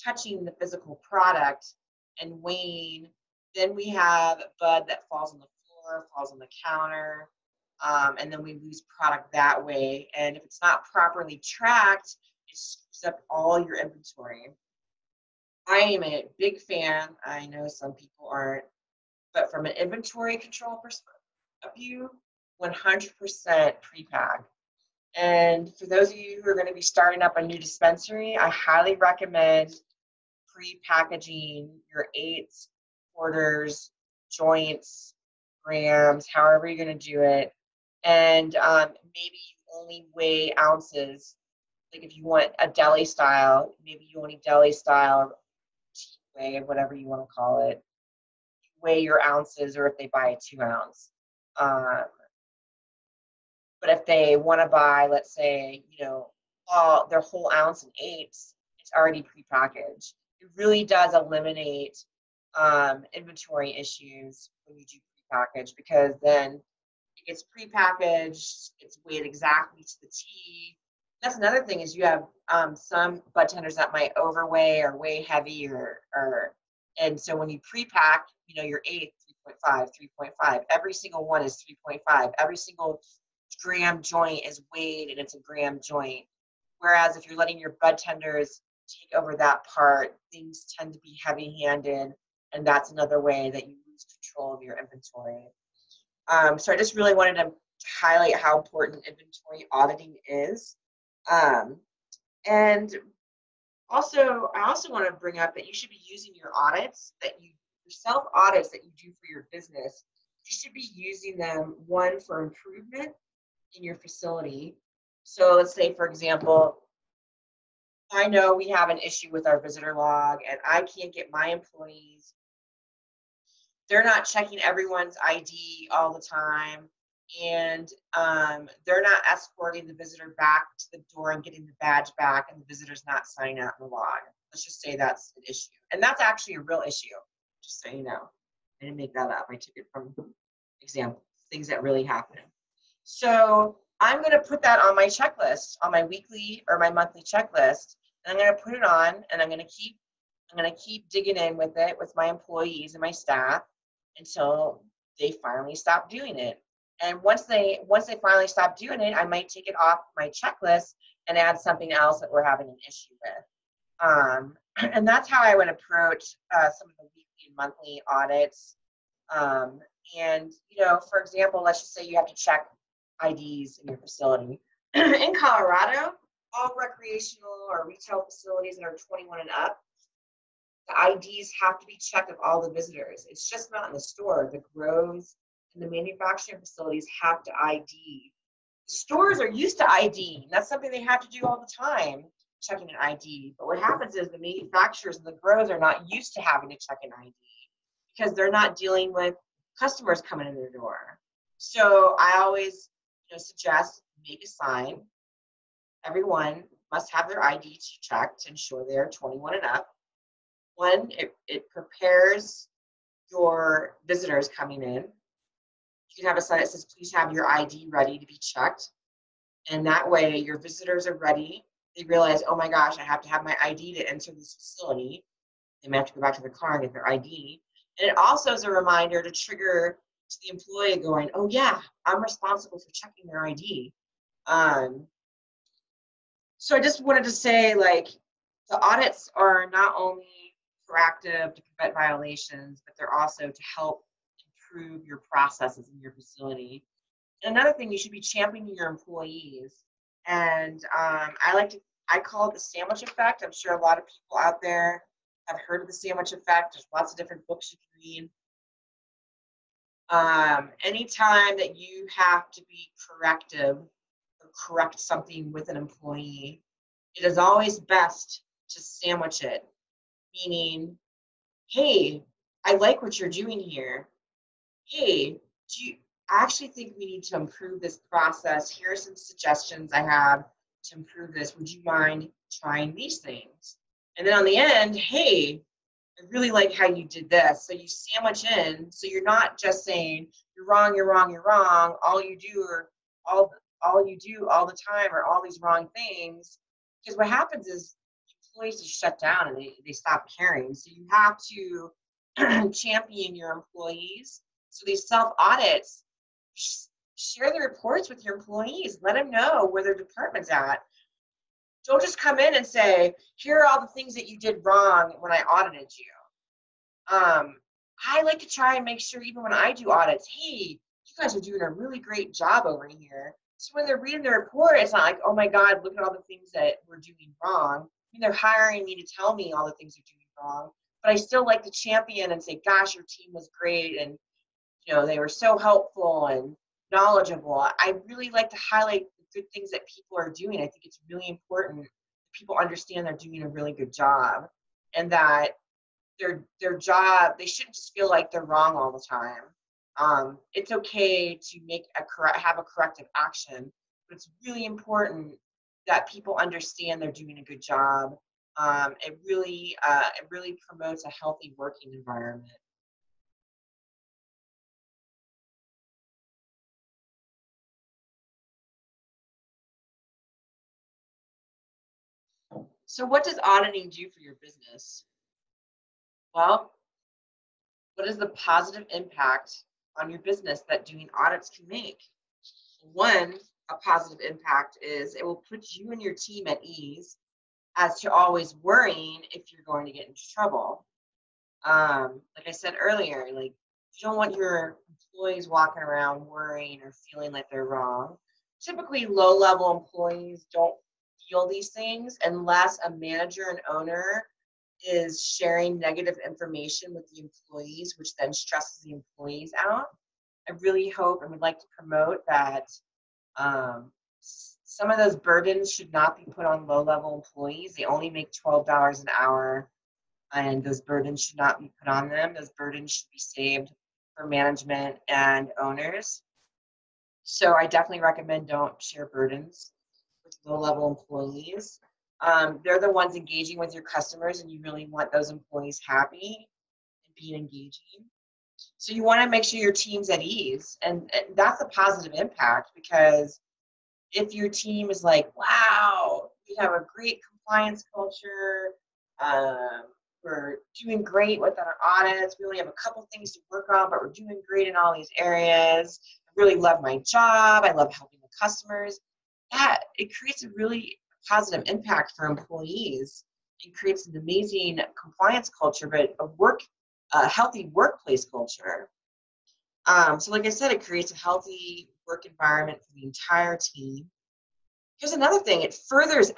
touching the physical product and weighing, then we have bud that falls on the floor, falls on the counter, and then we lose product that way. And if it's not properly tracked, it screws up all your inventory. I am a big fan, I know some people aren't, but from an inventory control perspective of view, 100% pre-pack. And for those of you who are going to be starting up a new dispensary, I highly recommend pre-packaging your eighths, quarters, joints, grams, however you're going to do it. And maybe you only weigh ounces. Like if you want a deli style, maybe you only deli style, weigh, whatever you want to call it. You weigh your ounces, or if they buy a 2 ounce. But if they want to buy, let's say, their whole ounce in eighths, it's already prepackaged. It really does eliminate inventory issues when you do prepackaged, because then it gets prepackaged, it's weighed exactly to the T. That's another thing, is you have some bud tenders that might overweigh or weigh heavy, and so when you pre-pack, your eighth, 3.5, 3.5. Every single one is 3.5. Every single gram joint is weighed, and it's a gram joint. Whereas if you're letting your bud tenders take over that part, things tend to be heavy-handed, and that's another way that you lose control of your inventory. So I just really wanted to highlight how important inventory auditing is. And also, I also want to bring up that you should be using your audits, your self audits that you do for your business. You should be using them, one, for improvement in your facility. So let's say, for example, I know we have an issue with our visitor log, and I can't get my employees. They're not checking everyone's ID all the time, and they're not escorting the visitor back to the door and getting the badge back, and the visitor's not signing out in the log. Let's just say that's an issue. And that's actually a real issue, just so you know. I didn't make that up. I took it from examples, things that really happen. So I'm going to put that on my checklist, on my weekly or my monthly checklist, and I'm going to put it on, and I'm going to keep digging in with it with my employees and my staff until they finally stop doing it. And once they finally stop doing it, I might take it off my checklist and add something else that we're having an issue with. And that's how I would approach some of the weekly and monthly audits. And for example, let's just say you have to check IDs in your facility. In Colorado, all recreational or retail facilities that are 21 and up The IDs have to be checked of all the visitors. It's just not in the store. The grows and the manufacturing facilities have to ID. The stores are used to ID. That's something they have to do all the time, checking an ID. But what happens is the manufacturers and the grows are not used to having to check an ID because they're not dealing with customers coming in their door. So I always suggest make a sign. Everyone must have their ID checked to ensure they're 21 and up. One, it prepares your visitors coming in. You can have a sign that says, please have your ID ready to be checked. And that way your visitors are ready. They realize, oh my gosh, I have to have my ID to enter this facility. They may have to go back to the car and get their ID. And it also is a reminder to trigger to the employee going, oh yeah, I'm responsible for checking their ID. So I just wanted to say, like, the audits are not only proactive to prevent violations, but they're also to help improve your processes in your facility. And another thing, you should be championing your employees. And I call it the sandwich effect. I'm sure a lot of people out there have heard of the sandwich effect. There's lots of different books you can read. Anytime that you have to be corrective or correct something with an employee, it is always best to sandwich it, meaning, hey, I like what you're doing here. Hey, I actually think we need to improve this process. Here are some suggestions I have to improve this. Would you mind trying these things? And then on the end, hey, I really like how you did this. So you sandwich in, so you're not just saying, you're wrong, you're wrong, you're wrong. All you do all the time are all these wrong things. Because what happens is employees just shut down and they stop caring. So you have to champion your employees. So these self audits, share the reports with your employees. Let them know where their department's at. Don't just come in and say, here are all the things that you did wrong when I audited you. I like to try and make sure even when I do audits, hey, you guys are doing a really great job over here. So when they're reading the report, it's not like, oh my God, look at all the things that we're doing wrong. I mean, they're hiring me to tell me all the things they're doing wrong. But I still like to champion and say, gosh, your team was great. And, they were so helpful and knowledgeable. I really like to highlight the good things that people are doing. I think it's really important that people understand they're doing a really good job and that their job, they shouldn't just feel like they're wrong all the time. It's okay to have a corrective action, but it's really important that people understand they're doing a good job. It really promotes a healthy working environment. So what does auditing do for your business? Well, what is the positive impact on your business that doing audits can make? One, a positive impact is it will put you and your team at ease as to always worrying if you're going to get into trouble. Like I said earlier, like you don't want your employees walking around worrying or feeling like they're wrong. Typically, low-level employees don't feel these things unless a manager and owner is sharing negative information with the employees, which then stresses the employees out. I really hope and would like to promote that some of those burdens should not be put on low-level employees. They only make $12 an hour, and those burdens should not be put on them. Those burdens should be saved for management and owners. So I definitely recommend don't share burdens with low-level employees. They're the ones engaging with your customers, and you really want those employees happy and being engaging. So you want to make sure your team's at ease, and that's a positive impact, because if your team is like, wow, we have a great compliance culture, we're doing great with our audits, we only have a couple things to work on, but we're doing great in all these areas, I really love my job, I love helping the customers, it creates a really positive impact for employees. It creates an amazing compliance culture, but a healthy workplace culture. So like I said, it creates a healthy work environment for the entire team. Here's another thing, it furthers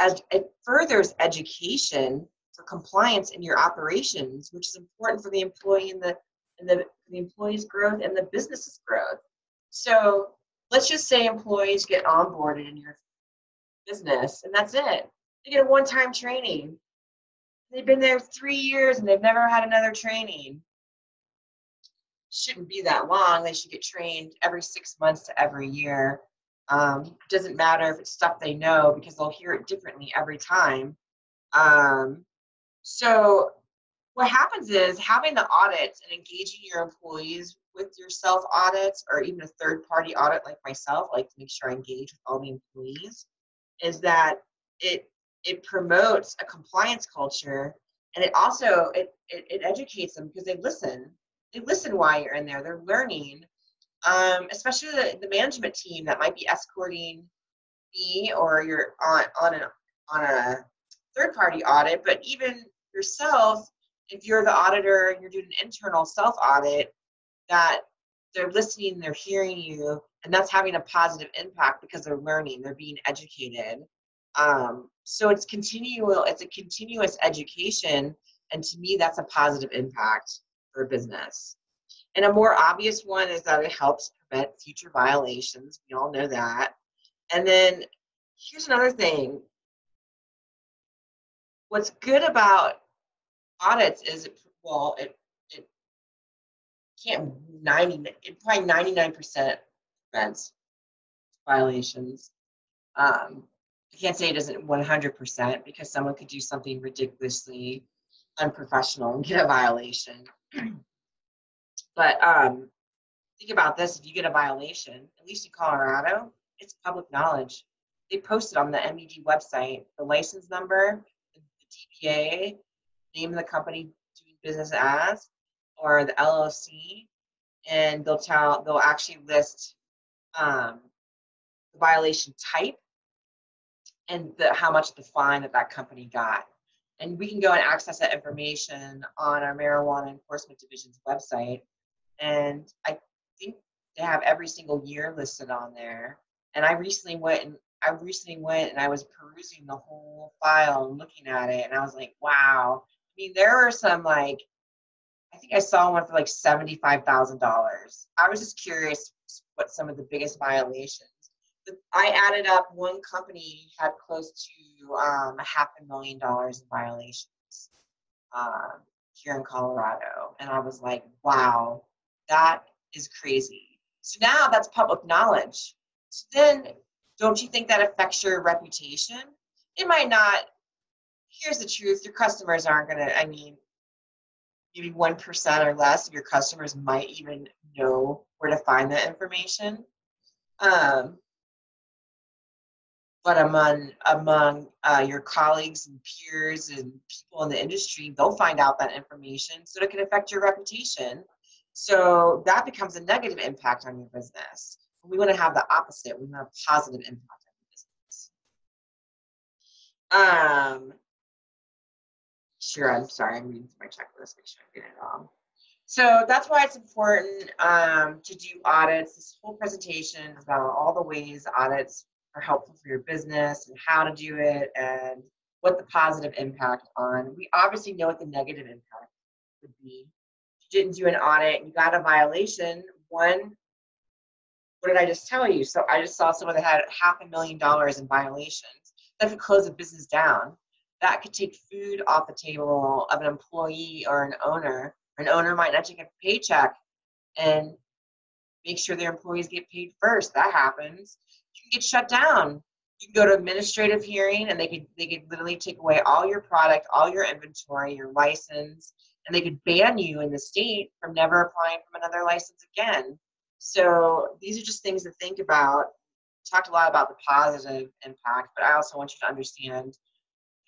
education for compliance in your operations, which is important for the employee and the employee's growth and the business's growth. So let's just say employees get onboarded in your business, and that's it. They get a one-time training. They've been there 3 years and they've never had another training. Shouldn't be that long. They should get trained every 6 months to every year. Doesn't matter if it's stuff they know, because they'll hear it differently every time. So what happens is having the audits and engaging your employees with your self audits, or even a third party audit like myself, like to make sure I engage with all the employees, is that it promotes a compliance culture, and it also it educates them, because they listen while you're in there. They're learning, especially the management team that might be escorting me, or you're on a third party audit, but even yourself, if you're the auditor and you're doing an internal self audit, that they're listening, they're hearing you, and that's having a positive impact because they're learning, they're being educated. So it's a continuous education, and to me, that's a positive impact for a business. And a more obvious one is that it helps prevent future violations. We all know that. And then here's another thing. What's good about audits is it can't it probably 99% prevents violations. I can't say it isn't 100%, because someone could do something ridiculously unprofessional and get a violation. But think about this: if you get a violation, at least in Colorado, it's public knowledge. They post it on the MED website, the license number, the DBA, name of the company doing business as, or the LLC, and they'll actually list the violation type and how much the fine that company got. And we can go and access that information on our Marijuana Enforcement Division's website. And I think they have every single year listed on there. And I recently went and I was perusing the whole file and looking at it, and I was like, wow. I mean, there are some, like, I think I saw one for like $75,000. I was just curious what some of the biggest violations. I added up, one company had close to $500,000 in violations here in Colorado. And I was like, wow, that is crazy. So now that's public knowledge. So then, don't you think that affects your reputation? It might not. Here's the truth: your customers aren't going to, maybe 1% or less of your customers might even know where to find that information. But among your colleagues and peers and people in the industry, they'll find out that information, so it can affect your reputation. So that becomes a negative impact on your business. We want to have the opposite. We want a positive impact on your business. Sure, I'm sorry, I'm reading through my checklist, make sure I get it all. So that's why it's important to do audits. This whole presentation is about all the ways audits are helpful for your business and how to do it and what the positive impact on. We obviously know what the negative impact would be. If you didn't do an audit and you got a violation, what did I just tell you? So I just saw someone that had $500,000 in violations. That could close a business down. That could take food off the table of an employee or an owner. An owner might not take a paycheck and make sure their employees get paid first. That happens. You can get shut down. You can go to administrative hearing, and they could literally take away all your product, all your inventory, your license, and they could ban you in the state from never applying for another license again. So these are just things to think about. We talked a lot about the positive impact, but I also want you to understand,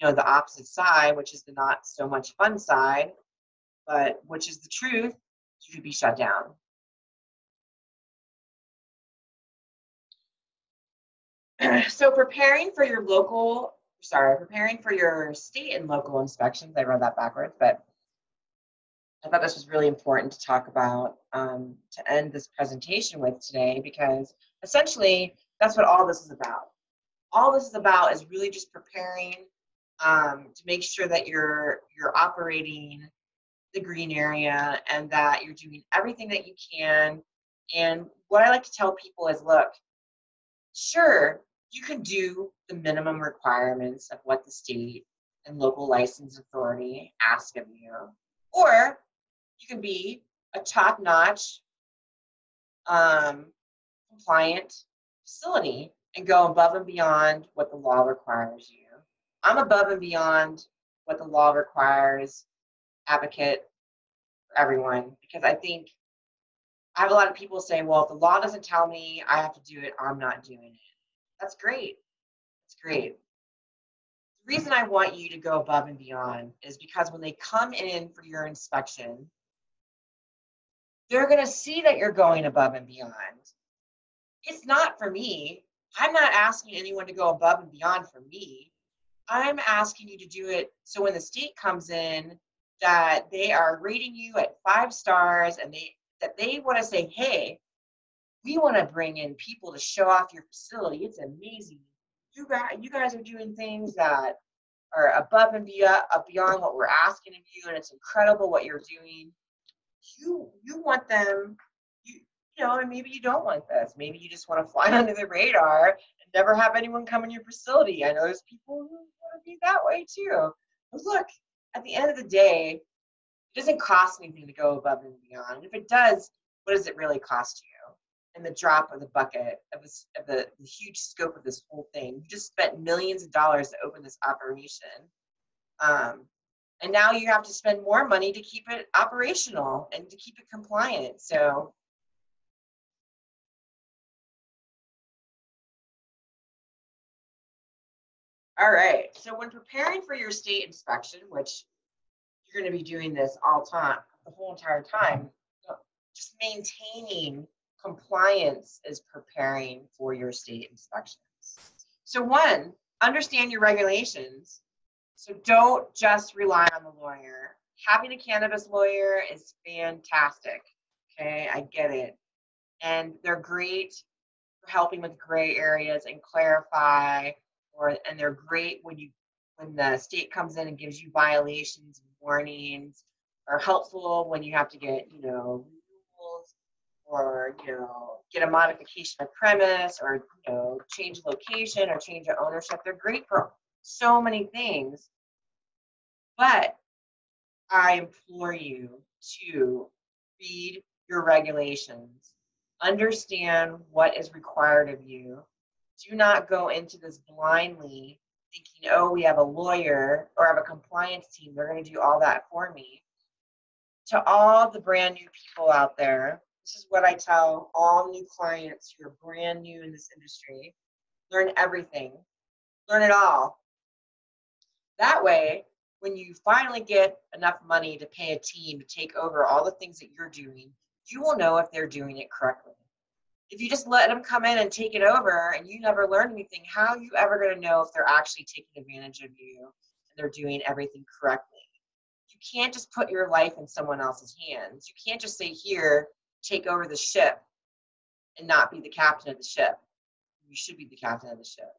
the opposite side, which is the not so much fun side, but which is the truth. You could be shut down. So preparing for your state and local inspections, I read that backwards, but I thought this was really important to talk about to end this presentation with today, because essentially that's what all this is about. All this is about is really just preparing to make sure that you're operating the green area and that you're doing everything that you can. And what I like to tell people is, look, sure, you can do the minimum requirements of what the state and local license authority ask of you, or you can be a top-notch compliant facility and go above and beyond what the law requires you. I'm above and beyond what the law requires, advocate for everyone, because I think I have a lot of people say, well, if the law doesn't tell me I have to do it, I'm not doing it. That's great. That's great. The reason I want you to go above and beyond is because when they come in for your inspection, they're going to see that you're going above and beyond. It's not for me. I'm not asking anyone to go above and beyond for me. I'm asking you to do it so when the state comes in, that they are rating you at 5 stars and they want to say, hey, we want to bring in people to show off your facility. It's amazing. You guys are doing things that are above and beyond what we're asking of you, and it's incredible what you're doing. You want them, and maybe you don't want this. Maybe you just want to fly under the radar and never have anyone come in your facility. I know there's people who want to be that way too. But look, at the end of the day, it doesn't cost anything to go above and beyond. And if it does, what does it really cost you? And the drop of the bucket of the huge scope of this whole thing. You just spent millions of dollars to open this operation. And now you have to spend more money to keep it operational and to keep it compliant. So all right, so when preparing for your state inspection, which you're going to be doing this all time, the whole entire time, just maintaining compliance is preparing for your state inspections. So one, understand your regulations. So don't just rely on the lawyer. Having a cannabis lawyer is fantastic. Okay, I get it. And they're great for helping with gray areas and clarify, and they're great when the state comes in and gives you violations and warnings, are helpful when you have to get, renewals, or, get a modification of premise, or, change location or change of ownership. They're great for so many things. But I implore you to read your regulations, understand what is required of you. Do not go into this blindly thinking, oh, we have a lawyer or have a compliance team, they're going to do all that for me. To all the brand new people out there, this is what I tell all new clients who are brand new in this industry: learn everything, learn it all. That way, when you finally get enough money to pay a team to take over all the things that you're doing, you will know if they're doing it correctly. If you just let them come in and take it over and you never learn anything, how are you ever going to know if they're actually taking advantage of you and they're doing everything correctly? You can't just put your life in someone else's hands. You can't just say, here, take over the ship, and not be the captain of the ship. You should be the captain of the ship.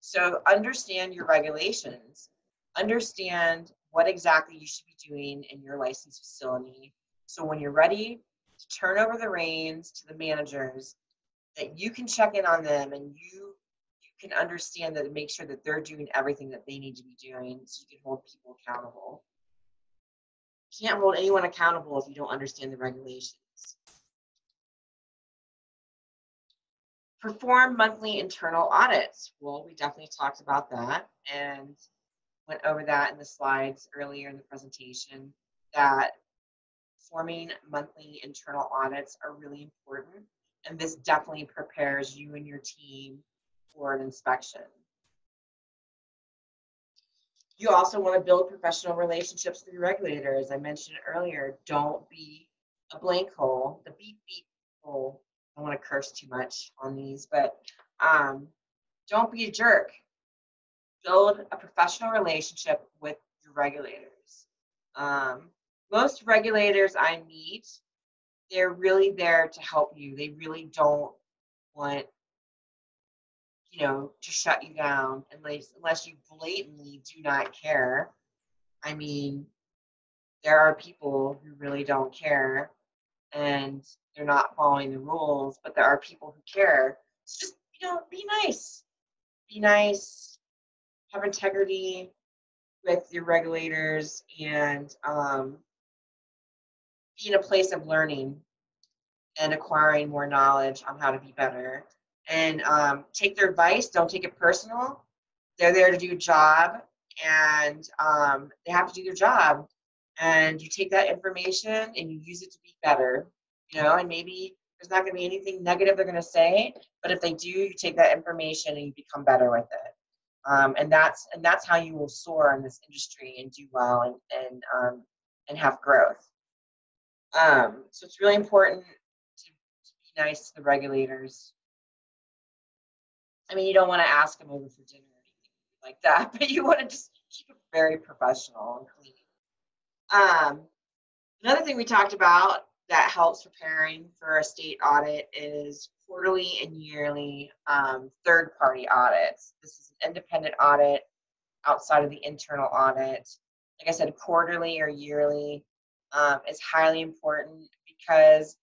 So understand your regulations. Understand what exactly you should be doing in your licensed facility. So when you're ready to turn over the reins to the managers, that you can check in on them and you can understand that, and make sure that they're doing everything that they need to be doing, so you can hold people accountable. You can't hold anyone accountable if you don't understand the regulations. Perform monthly internal audits. Well, we definitely talked about that and went over that in the slides earlier in the presentation, that performing monthly internal audits are really important. And this definitely prepares you and your team for an inspection. You also want to build professional relationships with your regulators. As I mentioned earlier, don't be a blank hole, the beep beep hole. I don't want to curse too much on these, but don't be a jerk. Build a professional relationship with your regulators. Most regulators I meet, they're really there to help you. They really don't want to shut you down unless you blatantly do not care. I mean, there are people who really don't care and they're not following the rules, but there are people who care. So just, be nice. Be nice, have integrity with your regulators, and be in a place of learning and acquiring more knowledge on how to be better. And take their advice, don't take it personal. They're there to do a job, and they have to do their job. And you take that information and you use it to be better, and maybe there's not going to be anything negative they're going to say, but if they do, you take that information and you become better with it. And that's how you will soar in this industry and do well and have growth. So it's really important to be nice to the regulators. I mean, you don't want to ask them over for dinner or anything like that, but you want to just keep it very professional and clean. Another thing we talked about that helps preparing for a state audit is quarterly and yearly third-party audits. This is an independent audit outside of the internal audit. Like I said, quarterly or yearly is highly important because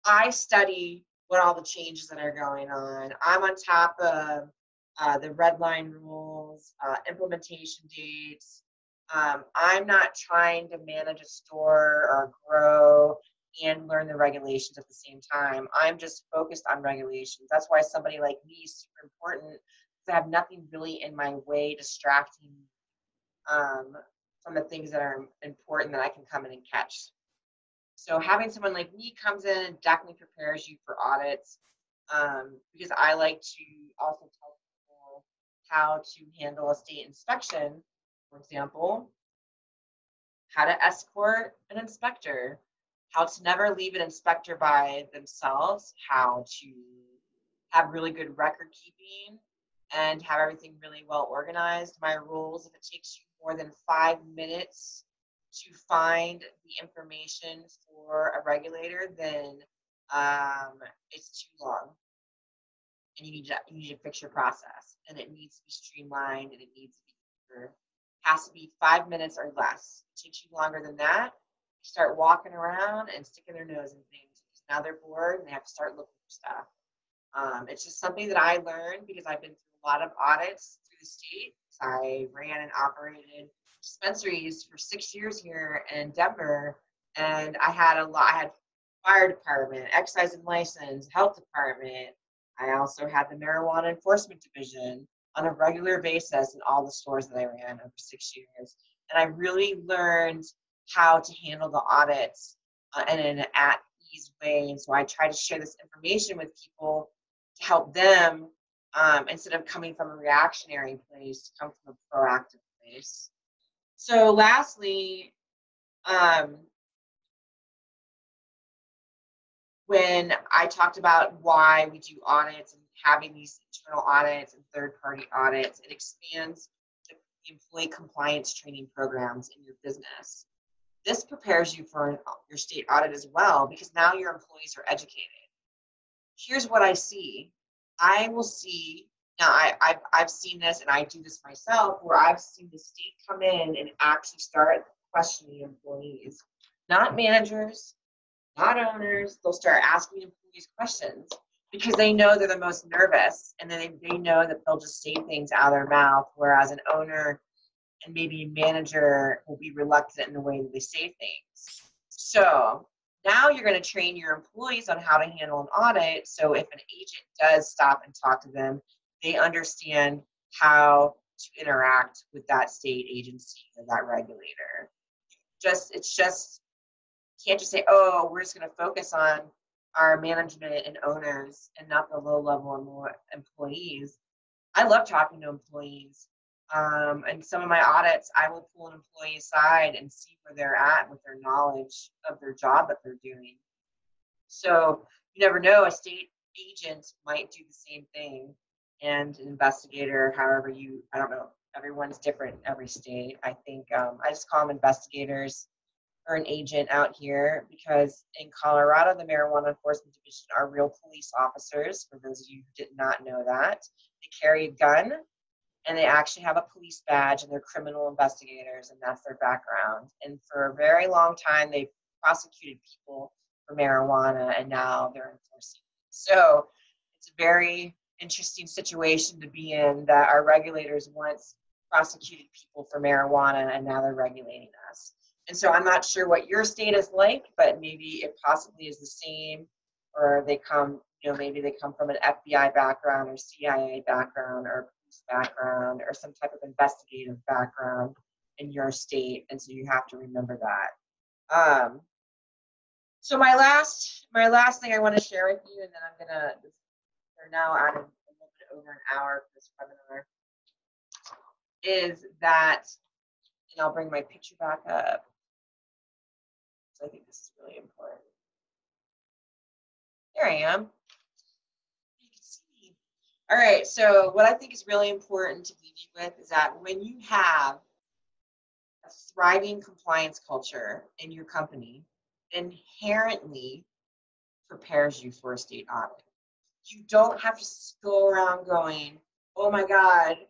I study what all the changes that are going on. I'm on top of the red line rules, implementation dates. I'm not trying to manage a store or grow and learn the regulations at the same time. I'm just focused on regulations. That's why somebody like me is super important, because I have nothing really in my way distracting from the things that are important that I can come in and catch. So having someone like me comes in and definitely prepares you for audits, because I like to also tell people how to handle a state inspection. For example, how to escort an inspector, how to never leave an inspector by themselves, how to have really good record keeping and have everything really well organized. My rules: if it takes you more than 5 minutes to find the information for a regulator, then it's too long. And you need to fix your process, and it needs to be streamlined, and it needs to be quicker. Has to be 5 minutes or less. If it takes you longer than that, you start walking around and sticking their nose in things. Now they're bored and they have to start looking for stuff. It's just something that I learned because I've been through a lot of audits through the state. I ran and operated dispensaries for 6 years here in Denver, and I had fire department, excise and license, health department. I also had the marijuana enforcement division on a regular basis in all the stores that I ran over 6 years. And I really learned how to handle the audits in an at-ease way. And so I try to share this information with people to help them, instead of coming from a reactionary place, to come from a proactive place. So lastly, when I talked about why we do audits and having these internal audits and third-party audits, it expands the employee compliance training programs in your business. This prepares you for your state audit as well, because now your employees are educated. Here's what I see. I will see, now I've seen this, and I do this myself, where I've seen the state come in and actually start questioning employees, not managers, not owners. They'll start asking employees questions because they know they're the most nervous, and then they know that they'll just say things out of their mouth, whereas an owner and maybe a manager will be reluctant in the way that they say things. So now you're going to train your employees on how to handle an audit, so if an agent does stop and talk to them, they understand how to interact with that state agency or that regulator. Can't just say, oh, we're just going to focus on our management and owners and not the low level employees. I love talking to employees. And some of my audits, I will pull an employee aside and see where they're at with their knowledge of their job that they're doing. So you never know, a state agent might do the same thing, and an investigator, I don't know, everyone's different in every state. I think I just call them investigators. or an agent out here, because in Colorado, the Marijuana Enforcement Division are real police officers, for those of you who did not know that. They carry a gun, and they actually have a police badge, and they're criminal investigators, and that's their background. And for a very long time, they've prosecuted people for marijuana, and now they're enforcing it. So it's a very interesting situation to be in, that our regulators once prosecuted people for marijuana, and now they're regulating us. And so I'm not sure what your state is like, but maybe it possibly is the same, or they come, maybe they come from an FBI background or CIA background or police background or some type of investigative background in your state. And so you have to remember that. So my last thing I want to share with you, and then we're now at a little bit over an hour for this webinar, is that, and I'll bring my picture back up. So I think this is really important. There I am. You can see me. All right, so what I think is really important to leave you with is that when you have a thriving compliance culture in your company, inherently prepares you for a state audit. You don't have to go around going, oh my God,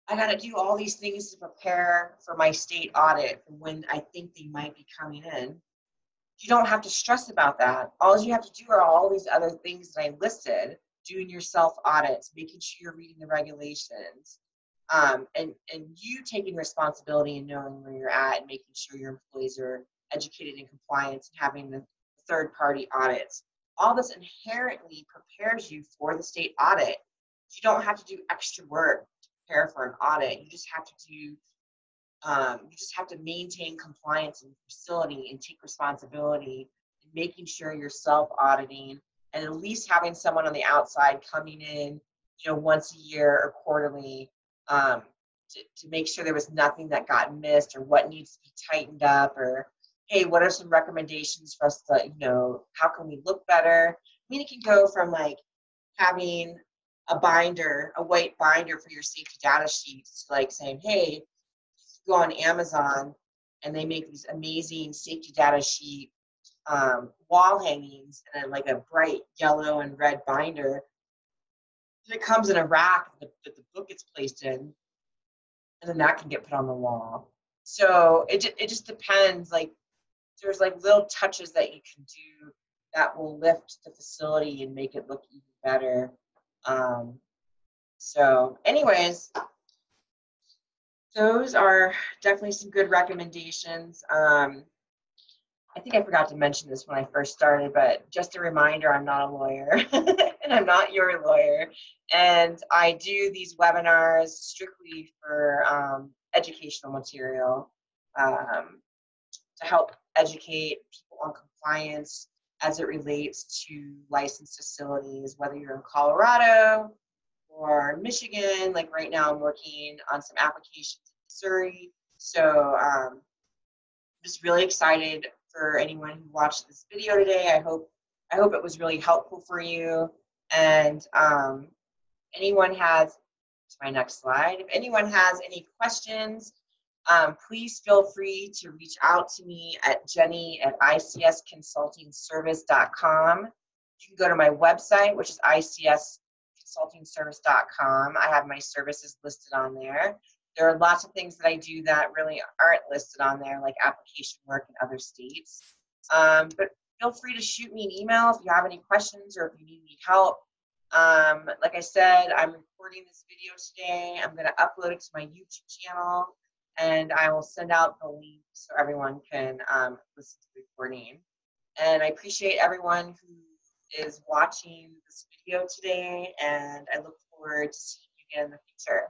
I got to do all these things to prepare for my state audit when I think they might be coming in. You don't have to stress about that. All you have to do are all these other things that I listed: doing your self audits, making sure you're reading the regulations, and you taking responsibility and knowing where you're at and making sure your employees are educated in compliance and having the third party audits. All this inherently prepares you for the state audit. You don't have to do extra work to prepare for an audit. You just have to maintain compliance in the facility and take responsibility in making sure you're self-auditing, and at least having someone on the outside coming in, once a year or quarterly, to make sure there was nothing that got missed or what needs to be tightened up, or hey, what are some recommendations for us to, how can we look better? I mean, it can go from like having a white binder for your safety data sheets, to like saying, hey, go on Amazon and they make these amazing safety data sheet wall hangings, and then like a bright yellow and red binder. It comes in a rack that the book gets placed in, and then that can get put on the wall. So it just depends. Like there's like little touches that you can do that will lift the facility and make it look even better. So anyways, those are definitely some good recommendations. I think I forgot to mention this when I first started, but just a reminder, I'm not a lawyer and I'm not your lawyer. And I do these webinars strictly for educational material, to help educate people on compliance as it relates to licensed facilities, whether you're in Colorado or Michigan. Like right now I'm working on some applications in Missouri. So I'm just really excited for anyone who watched this video today. I hope it was really helpful for you. And anyone has, to my next slide, if anyone has any questions, please feel free to reach out to me at jenny@icsconsultingservice.com. You can go to my website, which is icsconsultingservice.com. I have my services listed on there. There are lots of things that I do that really aren't listed on there, like application work in other states. But feel free to shoot me an email if you have any questions or if you need any help. Like I said, I'm recording this video today. I'm going to upload it to my YouTube channel, and I will send out the link so everyone can listen to the recording. And I appreciate everyone who is watching this video today, and I look forward to seeing you again in the future.